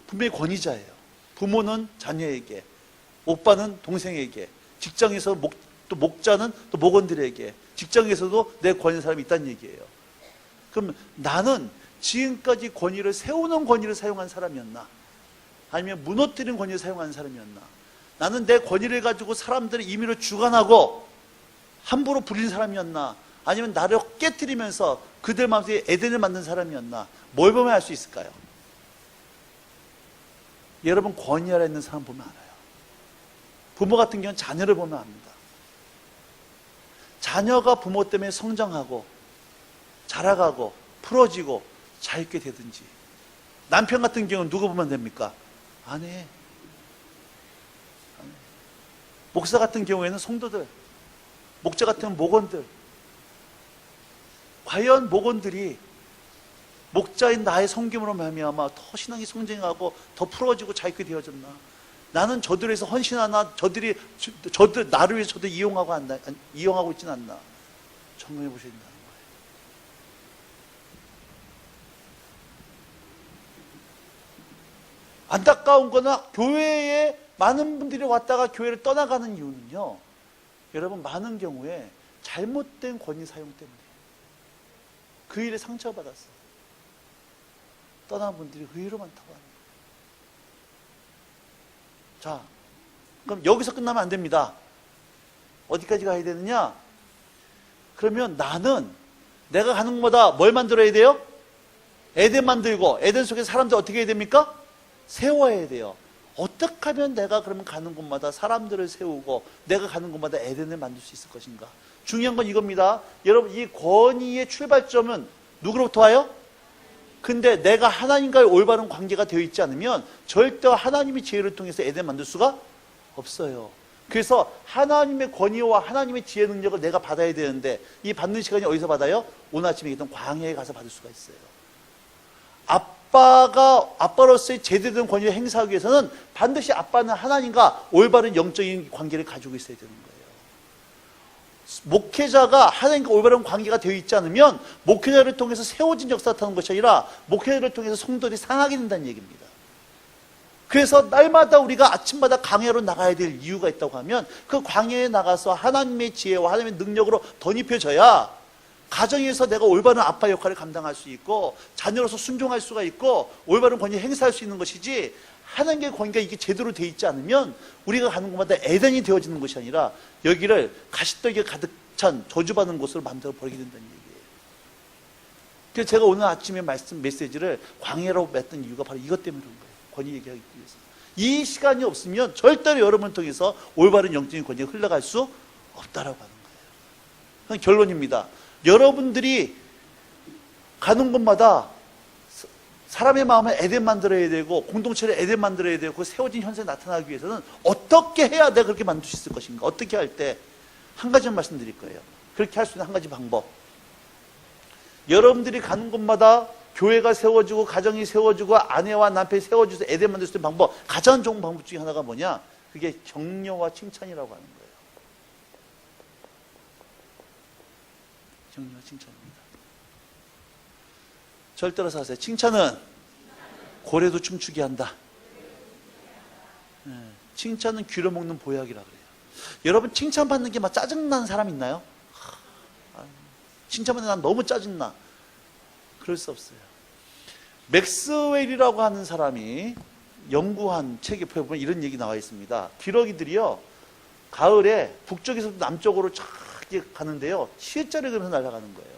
분명히 권위자예요. 부모는 자녀에게, 오빠는 동생에게, 직장에서 또 목자는 또 목원들에게, 직장에서도 내 권위의 사람이 있다는 얘기예요. 그럼 나는 지금까지 권위를 세우는 권위를 사용한 사람이었나? 아니면 무너뜨리는 권위를 사용하는 사람이었나? 나는 내 권위를 가지고 사람들의 임의로 주관하고 함부로 부리는 사람이었나? 아니면 나를 깨트리면서 그들 마음속에 에덴을 만든 사람이었나? 뭘 보면 알 수 있을까요? 여러분, 권위 아래 있는 사람 보면 알아요. 부모 같은 경우는 자녀를 보면 압니다. 자녀가 부모 때문에 성장하고 자라가고 풀어지고 자유롭게 되든지, 남편 같은 경우는 누구 보면 됩니까? 아내. 목사 같은 경우에는 성도들, 목자 같은 목원들. 과연 목원들이 목자인 나의 섬김으로 말미암아 더 신앙이 성장하고 더 풀어지고 자유롭게 되어졌나? 나는 저들에서 헌신하나? 저들 나를 위해서 저들 이용하고 있지는 않나? 점검해 보셔야 된다는 거예요. 안타까운 거는 교회에 많은 분들이 왔다가 교회를 떠나가는 이유는요, 여러분, 많은 경우에 잘못된 권위 사용 때문에 그 일에 상처받았어요. 떠난 분들이 의외로 많다고 합니다. 자, 그럼 여기서 끝나면 안 됩니다. 어디까지 가야 되느냐? 그러면 나는 내가 가는 곳마다 뭘 만들어야 돼요? 에덴 만들고, 에덴 속에 사람들 어떻게 해야 됩니까? 세워야 돼요. 어떻게 하면 내가 그러면 가는 곳마다 사람들을 세우고 내가 가는 곳마다 에덴을 만들 수 있을 것인가? 중요한 건 이겁니다. 여러분, 이 권위의 출발점은 누구로부터 와요? 근데 내가 하나님과의 올바른 관계가 되어 있지 않으면 절대 하나님의 지혜를 통해서 에덴 만들 수가 없어요. 그래서 하나님의 권위와 하나님의 지혜 능력을 내가 받아야 되는데, 이 받는 시간이 어디서 받아요? 오늘 아침에 얘기했던 광야에 가서 받을 수가 있어요. 아빠로서의 제대로 된 권위를 행사하기 위해서는 반드시 아빠는 하나님과 올바른 영적인 관계를 가지고 있어야 되는 거예요. 목회자가 하나님과 올바른 관계가 되어 있지 않으면 목회자를 통해서 세워진 역사가 나타나는 것이 아니라 목회자를 통해서 성도들이 상하게 된다는 얘기입니다. 그래서 날마다 우리가 아침마다 광야로 나가야 될 이유가 있다고 하면 그 광야에 나가서 하나님의 지혜와 하나님의 능력으로 덧입혀져야 가정에서 내가 올바른 아빠 역할을 감당할 수 있고 자녀로서 순종할 수가 있고 올바른 권위 행사할 수 있는 것이지, 하나님과의 관계가 이게 제대로 되어 있지 않으면 우리가 가는 곳마다 에덴이 되어지는 것이 아니라 여기를 가시떡이 가득 찬 저주받는 곳으로 만들어 버리게 된다는 얘기예요. 그래서 제가 오늘 아침에 메시지를 광야로 맺던 이유가 바로 이것 때문에 그런 거예요. 권위 얘기하기 위해서. 이 시간이 없으면 절대로 여러분을 통해서 올바른 영적인 권위가 흘러갈 수 없다라고 하는 거예요. 결론입니다. 여러분들이 가는 곳마다 사람의 마음을 에덴 만들어야 되고 공동체를 에덴 만들어야 되고 세워진 현상이 나타나기 위해서는 어떻게 해야 내가 그렇게 만들 수 있을 것인가? 어떻게 할 때 한 가지만 말씀드릴 거예요. 그렇게 할 수 있는 한 가지 방법. 여러분들이 가는 곳마다 교회가 세워지고 가정이 세워지고 아내와 남편이 세워져서 에덴 만들 수 있는 방법, 가장 좋은 방법 중에 하나가 뭐냐? 그게 격려와 칭찬이라고 하는 거예요. 격려와 칭찬입니다. 절대로 사세요. 칭찬은 고래도 춤추게 한다. 칭찬은 귀로 먹는 보약이라 그래요. 여러분 칭찬받는 게 막 짜증나는 사람 있나요? 칭찬받는 난 너무 짜증나. 그럴 수 없어요. 맥스웰이라고 하는 사람이 연구한 책에 보면 이런 얘기 나와 있습니다. 기러기들이요, 가을에 북쪽에서 남쪽으로 쫙 가는데요, 시에자를 그려서 날아가는 거예요.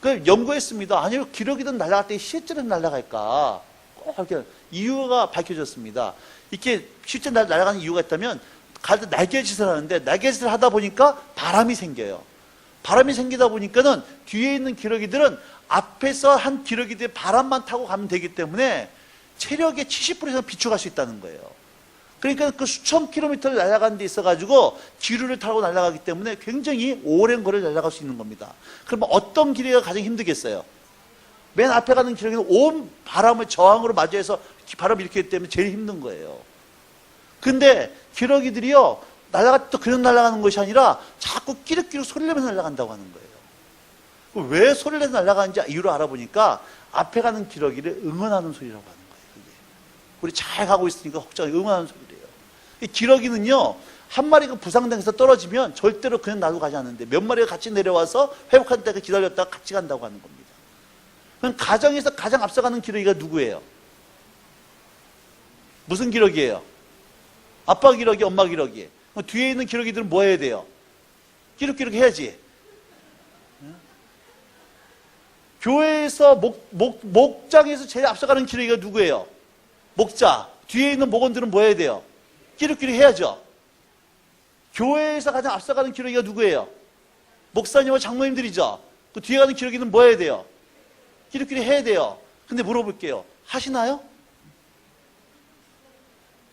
그걸 연구했습니다. 아니요, 기러기든 날아갈 때 시에자를 날아갈까? 꼭 이렇게 이유가 밝혀졌습니다. 이렇게 시에자 날아가는 이유가 있다면, 갈 때 날개짓을 하는데 날개짓을 하다 보니까 바람이 생겨요. 바람이 생기다 보니까는 뒤에 있는 기러기들은 앞에서 한 기러기들의 바람만 타고 가면 되기 때문에 체력의 70% 이상 비축할 수 있다는 거예요. 그러니까 그 수천 킬로미터를 날아가는 데 있어가지고 기류를 타고 날아가기 때문에 굉장히 오랜 거리를 날아갈 수 있는 겁니다. 그러면 어떤 기러기가 가장 힘들겠어요? 맨 앞에 가는 기러기는 온 바람을 저항으로 맞이해서 바람을 일으키기 때문에 제일 힘든 거예요. 근데 기러기들이요, 날아갈 때 그냥 날아가는 것이 아니라 자꾸 끼룩끼룩 소리를 내면서 날아간다고 하는 거예요. 왜 소리를 내서 날아가는지 이유를 알아보니까 앞에 가는 기러기를 응원하는 소리라고 하는 거예요. 그게. 우리 잘 가고 있으니까 걱정하지, 응원하는 소리래요. 이 기러기는요, 한 마리가 부상당해서 떨어지면 절대로 그냥 놔두고 가지 않는데 몇 마리가 같이 내려와서 회복할 때까지 기다렸다가 같이 간다고 하는 겁니다. 그럼 가정에서 가장 앞서가는 기러기가 누구예요? 무슨 기러기예요? 아빠 기러기, 엄마 기러기. 뒤에 있는 기러기들은 뭐 해야 돼요? 끼룩끼룩 해야지. 교회에서 목장에서 제일 앞서가는 기러기가 누구예요? 목자. 뒤에 있는 목원들은 뭐 해야 돼요? 끼룩끼룩 해야죠. 교회에서 가장 앞서가는 기러기가 누구예요? 목사님과 장로님들이죠. 그 뒤에 가는 기러기는 뭐 해야 돼요? 끼룩끼룩 해야 돼요. 근데 물어볼게요. 하시나요?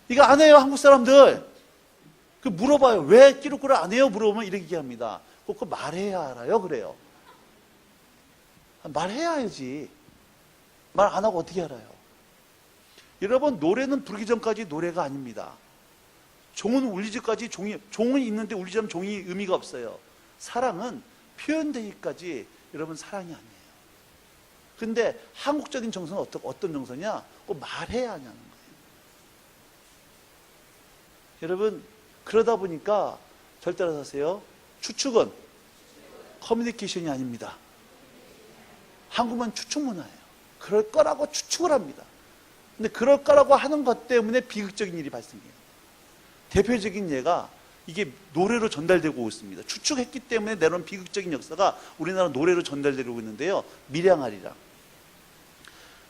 이거 안 해요, 한국 사람들. 그 물어봐요. 왜 끼룩끼룩 안 해요? 물어보면 이렇게 얘기합니다. 그거 말해야 알아요? 그래요. 말해야 알지. 말 안 하고 어떻게 알아요? 여러분, 노래는 부르기 전까지 노래가 아닙니다. 종은 울리지까지 종은 있는데 울리지 않으면 종이 의미가 없어요. 사랑은 표현되기까지 여러분 사랑이 아니에요. 근데 한국적인 정서는 어떤 정서냐? 꼭 말해야 하냐는 거예요. 여러분, 그러다 보니까 절대로 사세요. 추측은 커뮤니케이션이 아닙니다. 한국은 추측 문화예요. 그럴 거라고 추측을 합니다. 근데 그럴 거라고 하는 것 때문에 비극적인 일이 발생해요. 대표적인 예가 이게 노래로 전달되고 있습니다. 추측했기 때문에 내려온 비극적인 역사가 우리나라 노래로 전달되고 있는데요. 밀양아리랑.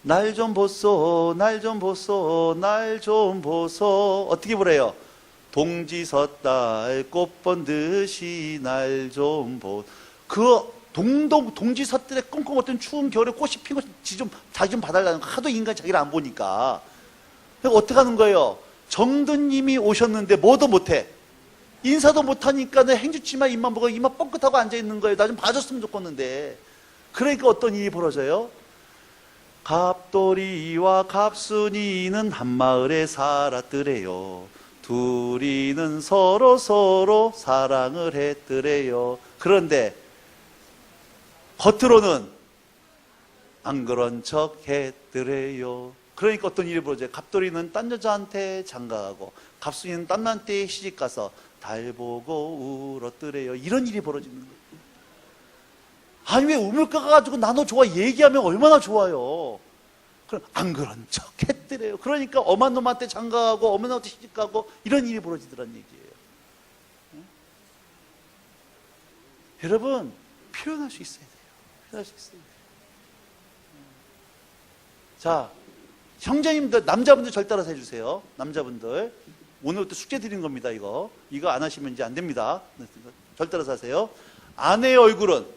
날 좀 보소, 날 좀 보소, 날 좀 보소. 어떻게 부르요? 동지 섰달 꽃 본 듯이 날 좀 보. 그 동지 섰달에 꽁꽁 어떤 추운 겨울에 꽃이 피고 자기 좀 봐달라는 거. 하도 인간이 자기를 안 보니까. 그러니까 어떻게 하는 거예요? 정든님이 오셨는데 뭐도 못해. 인사도 못하니까 행주치마 입만 보고 이마 뻥끗하고 앉아있는 거예요. 나 좀 봐줬으면 좋겠는데. 그러니까 어떤 일이 벌어져요? 갑돌이와 갑순이는 한 마을에 살았더래요. 둘이는 서로 사랑을 했더래요. 그런데 겉으로는 안 그런 척 했더래요. 그러니까 어떤 일이 벌어져요. 갑돌이는 딴 여자한테 장가가고 갑순이는 딴 남한테 시집가서 달 보고 울었더래요. 이런 일이 벌어지는 거예요. 아니 왜 우물가 가지고 나 너 좋아 얘기하면 얼마나 좋아요. 그럼 안 그런 척 했더래요. 그러니까 엄한 놈한테 장가가고 엄한 놈한테 시집가고 이런 일이 벌어지더란 얘기예요. 네? 여러분 표현할 수 있어야 돼요. 표현할 수 있어야 돼요. 자, 형제님들, 남자분들 절 따라서 해주세요. 남자분들. 오늘부터 숙제 드리는 겁니다, 이거. 이거 안 하시면 이제 안 됩니다. 절 따라서 하세요. 아내의 얼굴은,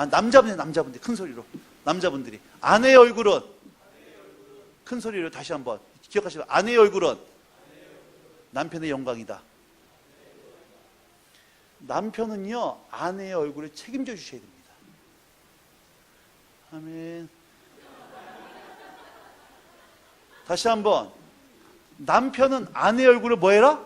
남자분들, 큰 소리로. 남자분들이. 아내의 얼굴은, 큰 소리로 다시 한번. 기억하시면, 아내의 얼굴은 남편의 영광이다. 남편은요, 아내의 얼굴을 책임져 주셔야 됩니다. 아멘. 다시 한번. 남편은 아내의 얼굴을 뭐 해라?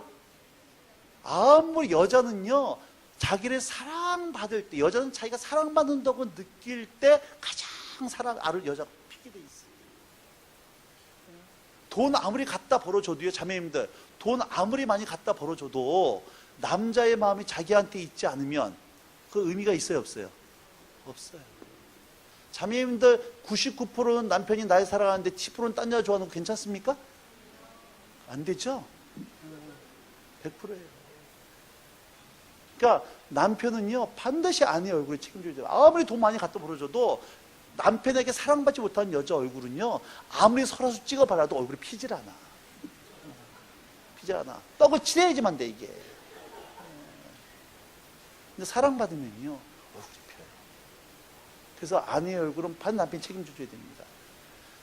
아무리 여자는요, 자기를 사랑받을 때, 여자는 자기가 사랑받는다고 느낄 때 가장 사랑을 여자가 피게 돼 있어요. 돈 아무리 갖다 벌어줘도요, 자매님들, 돈 아무리 많이 갖다 벌어줘도 남자의 마음이 자기한테 있지 않으면 그 의미가 있어요, 없어요? 없어요. 자매님들 99%는 남편이 나를 사랑하는데 10%는 딴 여자 좋아하는 거 괜찮습니까? 안 되죠? 100%예요. 그러니까 남편은요 반드시 아내의 얼굴을 책임져야 돼요. 아무리 돈 많이 갖다 벌어줘도 남편에게 사랑받지 못하는 여자 얼굴은요 아무리 설화수 찍어봐라도 얼굴이 피질 않아. 피질 않아. 떡을 칠해야지만 돼 이게. 근데 사랑받으면요 얼굴이 펴요. 그래서 아내의 얼굴은 반 남편이 책임져줘야 됩니다.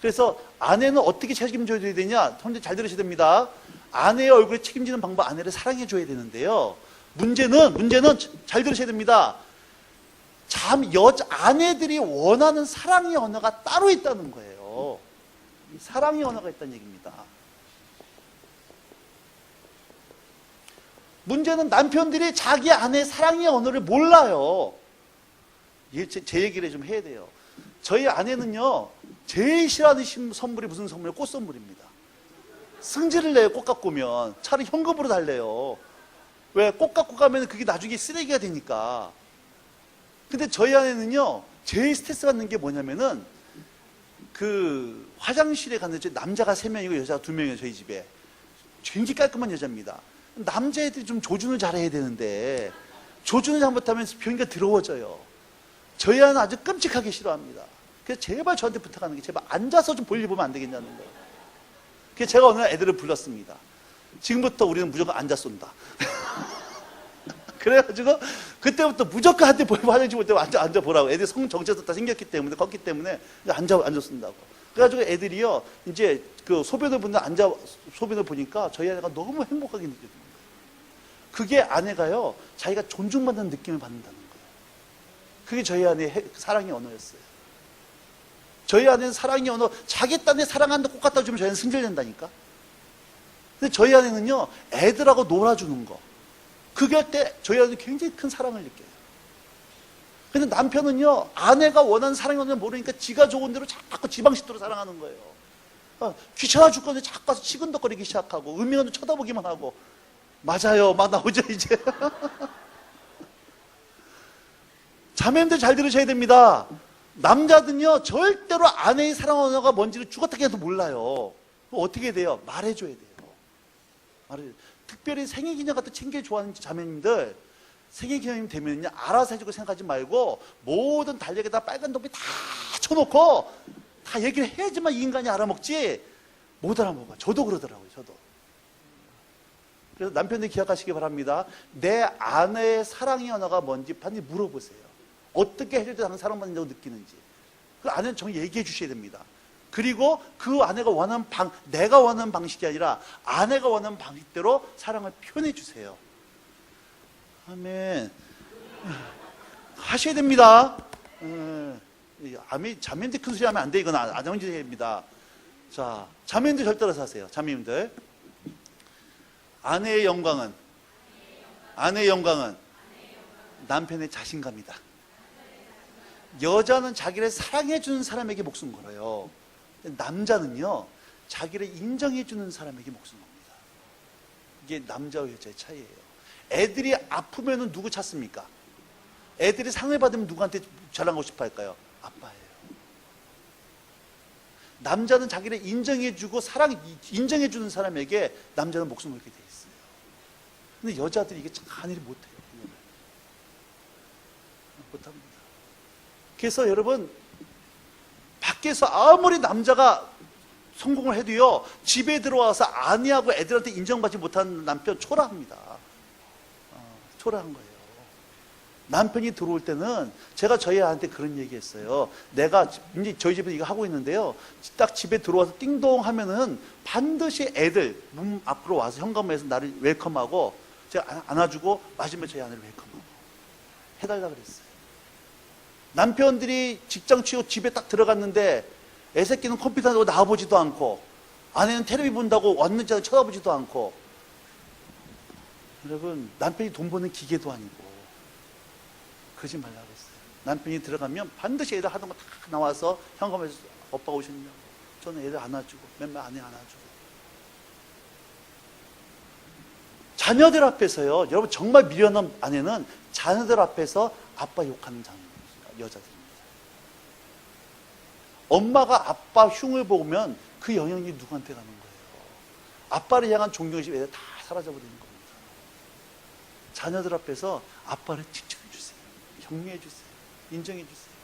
그래서 아내는 어떻게 책임져야 되냐? 형제 잘 들으셔야 됩니다. 아내의 얼굴에 책임지는 방법, 아내를 사랑해줘야 되는데요. 문제는 잘 들으셔야 됩니다. 아내들이 원하는 사랑의 언어가 따로 있다는 거예요. 사랑의 언어가 있다는 얘기입니다. 문제는 남편들이 자기 아내의 사랑의 언어를 몰라요. 제 얘기를 좀 해야 돼요. 저희 아내는요, 제일 싫어하는 선물이 무슨 선물이에요? 꽃 선물입니다. 승질을 내요, 꽃 갖고 오면. 차라리 현금으로 달래요. 왜? 꽃 갖고 가면 그게 나중에 쓰레기가 되니까. 근데 저희 아내는요, 제일 스트레스 받는 게 뭐냐면은, 화장실에 갔는데 남자가 3명이고 여자가 2명이에요, 저희 집에. 굉장히 깔끔한 여자입니다. 남자애들이 좀 조준을 잘해야 되는데, 조준을 잘못하면 변기가 더러워져요. 저희 아내는 아주 끔찍하게 싫어합니다. 그래서 제발 저한테 부탁하는 게 제발 앉아서 좀 볼일 보면 안 되겠냐는 거예요. 그래서 제가 어느 날 애들을 불렀습니다. 지금부터 우리는 무조건 앉아 쏜다. 그래가지고 그때부터 무조건 한테 화장실 볼 때 앉아보라고. 애들이 성 정체도 다 생겼기 때문에, 컸기 때문에 앉아 쏜다고. 그래가지고 애들이요, 이제 소변을 보니까 저희 아내가 너무 행복하게 느껴지는 거예요. 그게 아내가요, 자기가 존중받는 느낌을 받는다는 거예요. 그게 저희 아내의 사랑의 언어였어요. 저희 아내는 사랑의 언어, 자기 딴에 사랑한다 꽃 갖다 주면 저희는 승질낸다니까. 근데 저희 아내는요, 애들하고 놀아주는 거. 그게 할 때 저희 아내는 굉장히 큰 사랑을 느껴요. 근데 남편은요, 아내가 원하는 사랑의 언어를 모르니까 지가 좋은 대로 자꾸 지방식도로 사랑하는 거예요. 귀찮아 죽겠는데 자꾸 가서 치근덕거리기 시작하고, 의미없는 쳐다보기만 하고. 맞아요. 막 나오죠, 이제. 자매님들 잘 들으셔야 됩니다. 남자들은요, 절대로 아내의 사랑 언어가 뭔지를 죽었다 깨도 몰라요. 그럼 어떻게 돼요? 말해줘야 돼요. 특별히 생일기념 같은 챙겨 좋아하는 자매님들, 생일기념이 되면요, 알아서 해주고 생각하지 말고, 모든 달력에다 빨간 동비 다 쳐놓고, 다 얘기를 해야지만 이 인간이 알아먹지, 못 알아먹어요. 저도 그러더라고요, 저도. 그래서 남편들 기억하시기 바랍니다. 내 아내의 사랑의 언어가 뭔지 반드시 물어보세요. 어떻게 해줄 때 당신 사랑받는다고 느끼는지. 그 아내는 정말 얘기해 주셔야 됩니다. 그리고 그 아내가 원하는 내가 원하는 방식이 아니라 아내가 원하는 방식대로 사랑을 표현해 주세요. 아멘. 하셔야 됩니다. 자매님들 큰 소리 하면 안 돼. 이건 아정지입니다. 자, 자매님들 절대 따라서 하세요. 자매님들. 아내의 영광은 남편의 자신감이다. 여자는 자기를 사랑해주는 사람에게 목숨 걸어요. 남자는요, 자기를 인정해주는 사람에게 목숨 겁니다. 이게 남자와 여자의 차이예요. 애들이 아프면 누구 찾습니까? 애들이 상을 받으면 누구한테 자랑하고 싶어 할까요? 아빠예요. 남자는 자기를 인정해주고 인정해주는 사람에게 남자는 목숨을 걸게 돼 있어요. 근데 여자들이 이게 참 간일히 못해요. 못합니다. 그래서 여러분, 밖에서 아무리 남자가 성공을 해도요, 집에 들어와서 아내하고 애들한테 인정받지 못하는 남편 초라합니다. 초라한 거예요. 남편이 들어올 때는 제가 저희 아한테 그런 얘기 했어요. 내가 이제 저희 집에서 이거 하고 있는데요, 딱 집에 들어와서 띵동 하면은 반드시 애들 문 앞으로 와서 현관문에서 나를 웰컴하고 제가 안아주고 마지막에 저희 아내를 웰컴하고 해달라 그랬어요. 남편들이 직장 치고 집에 딱 들어갔는데 애새끼는 컴퓨터 하고 나와보지도 않고 아내는 텔레비 본다고 왔는지 쳐다보지도 않고, 여러분, 남편이 돈 버는 기계도 아니고 그러지 말라고 했어요. 남편이 들어가면 반드시 애들 하던 거 다 나와서 현관에서 오빠 오셨냐고, 저는 애들 안아주고 맨날 아내 안아주고. 자녀들 앞에서요, 여러분, 정말 미련한 아내는 자녀들 앞에서 아빠 욕하는 장면입니다. 여자들입니다. 엄마가 아빠 흉을 보면 그 영향이 누구한테 가는 거예요? 아빠를 향한 존경심이 애들 다 사라져버리는 겁니다. 자녀들 앞에서 아빠를 칭찬해주세요. 격려해주세요. 인정해주세요.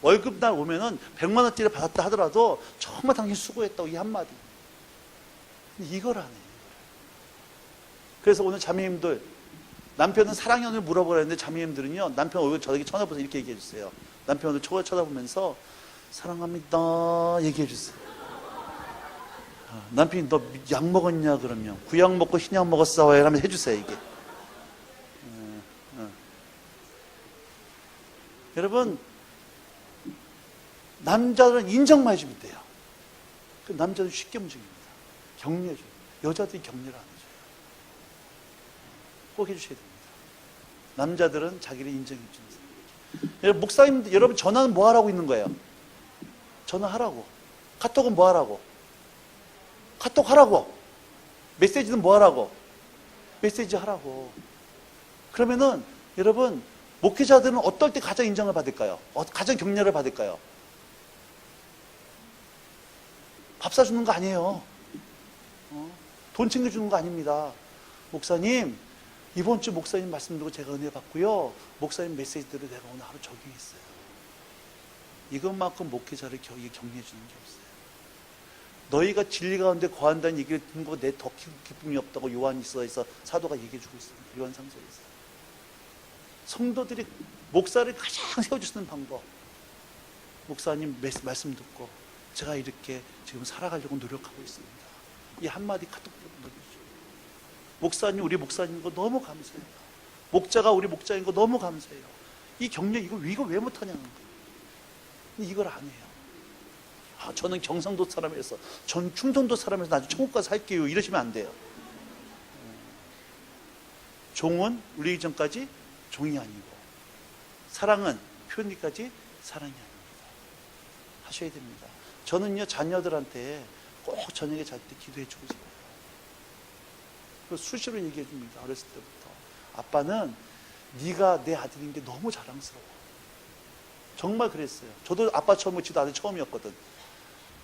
월급날 오면은 100만 원짜리 받았다 하더라도 정말 당신 수고했다고 이 한마디. 근데 이걸 안 해요. 그래서 오늘 자매님들, 남편은 사랑연을 물어보라는데 자매님들은요, 남편 얼굴 저에게 쳐다보면서 이렇게 얘기해 주세요. 남편 얼굴 쳐다보면서 사랑합니다 얘기해 주세요. 남편이 너 약 먹었냐 그러면 구약 먹고 신약 먹었어 하면 해주세요. 이게 여러분, 남자들은 인정만 해주면 돼요. 남자는 쉽게 움직입니다. 격려해줘요. 여자들이 격려를 안 해줘요. 꼭 해주셔야 됩니다. 남자들은 자기를 인정해주는 사람. 여러분, 목사님, 여러분 전화는 뭐 하라고 있는 거예요? 전화하라고. 카톡은 뭐 하라고? 카톡 하라고. 메시지는 뭐 하라고? 메시지 하라고. 그러면은 여러분, 목회자들은 어떨 때 가장 인정을 받을까요? 가장 격려를 받을까요? 밥 사주는 거 아니에요. 돈 챙겨주는 거 아닙니다. 목사님, 이번 주 목사님 말씀 듣고 제가 은혜 받고요, 목사님 메시지대로 내가 오늘 하루 적용했어요. 이것만큼 목회자를 격려해 주는 게 없어요. 너희가 진리 가운데 거한다는 얘기를 듣고 내 더 기쁨이 없다고 요한일서에서 사도가 얘기해 주고 있습니다. 요한상서에서. 성도들이 목사를 가장 세워주시는 방법, 목사님 말씀 듣고 제가 이렇게 지금 살아가려고 노력하고 있습니다. 이 한마디 카톡 보내주죠. 목사님, 우리 목사님 거 너무 감사해요. 목자가 우리 목자인 거 너무 감사해요. 이 격려, 이거 왜 못하냐는 거예요. 이걸 안 해요. 저는 경상도 사람이라서, 전 충청도 사람이라서 나중에 천국 가서 살게요, 이러시면 안 돼요. 종은 울리기 전까지 종이 아니고, 사랑은 표현기까지 사랑이 아닙니다. 하셔야 됩니다. 저는요, 자녀들한테 꼭 저녁에 잘 때 기도해 주고 싶어요. 수시로 얘기해 줍니다. 어렸을 때부터. 아빠는 네가 내 아들인 게 너무 자랑스러워. 정말 그랬어요. 저도 아빠 처음이고 지도 아들 처음이었거든.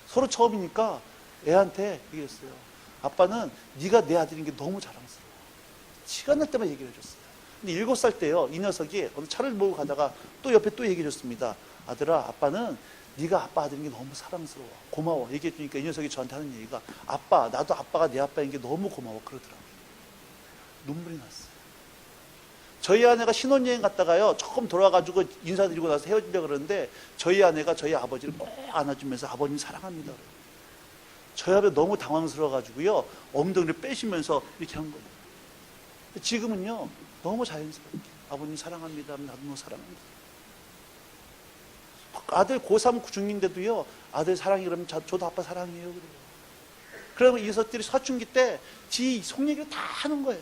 서로 처음이니까 애한테 얘기했어요. 아빠는 네가 내 아들인 게 너무 자랑스러워. 시간 날 때만 얘기를 해줬어요. 근데 7살 때요, 이 녀석이 어느 차를 몰고 가다가 또 옆에 또 얘기해 줬습니다. 아들아, 아빠는 네가 아빠 아들인 게 너무 사랑스러워. 고마워. 얘기해 주니까 이 녀석이 저한테 하는 얘기가, 아빠, 나도 아빠가 내 아빠인 게 너무 고마워. 그러더라고요. 눈물이 났어요. 저희 아내가 신혼여행 갔다가요, 처음 돌아가지고 인사드리고 나서 헤어지려고 그러는데, 저희 아내가 저희 아버지를 꼭 안아주면서 아버님 사랑합니다. 저희 아버지 너무 당황스러워가지고요, 엉덩이를 빼시면서 이렇게 한 거예요. 지금은요, 너무 자연스럽게 아버님 사랑합니다. 나도 너 사랑합니다. 아들 고3 중인데도요, 아들 사랑해 그러면 저도 아빠 사랑해요 그래요. 그러면 이 녀석들이 사춘기 때 지 속 얘기를 다 하는 거예요.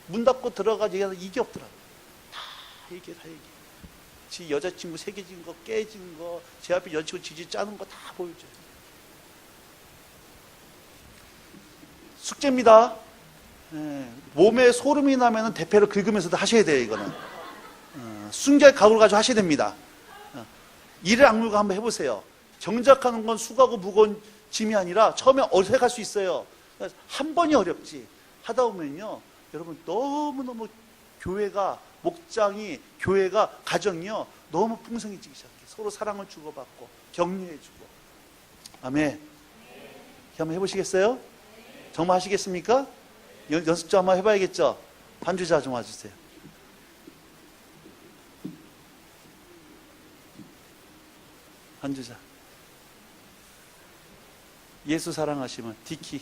문 닫고 들어가서 얘기하는 이게 없더라고요. 다 얘기해. 지 여자친구 새겨진 거, 깨진 거, 제 앞에 여자친구 지지 짜는 거 다 보여줘요. 숙제입니다. 몸에 소름이 나면 대패를 긁으면서도 하셔야 돼요, 이거는. 순결 각오를 가지고 하셔야 됩니다. 이를 악물고 한번 해보세요. 경작하는 건 수고하고 무거운 짐이 아니라 처음에 어색할 수 있어요. 한 번이 어렵지. 하다 보면요, 여러분 너무너무 교회가, 목장이, 교회가, 가정이요, 너무 풍성해지기 시작해. 서로 사랑을 주고받고 격려해주고. 아멘. 한번 해보시겠어요? 정말 하시겠습니까? 연습 좀 한번 해봐야겠죠? 반주자 좀 와주세요. 반주자. 예수 사랑하시면 디키.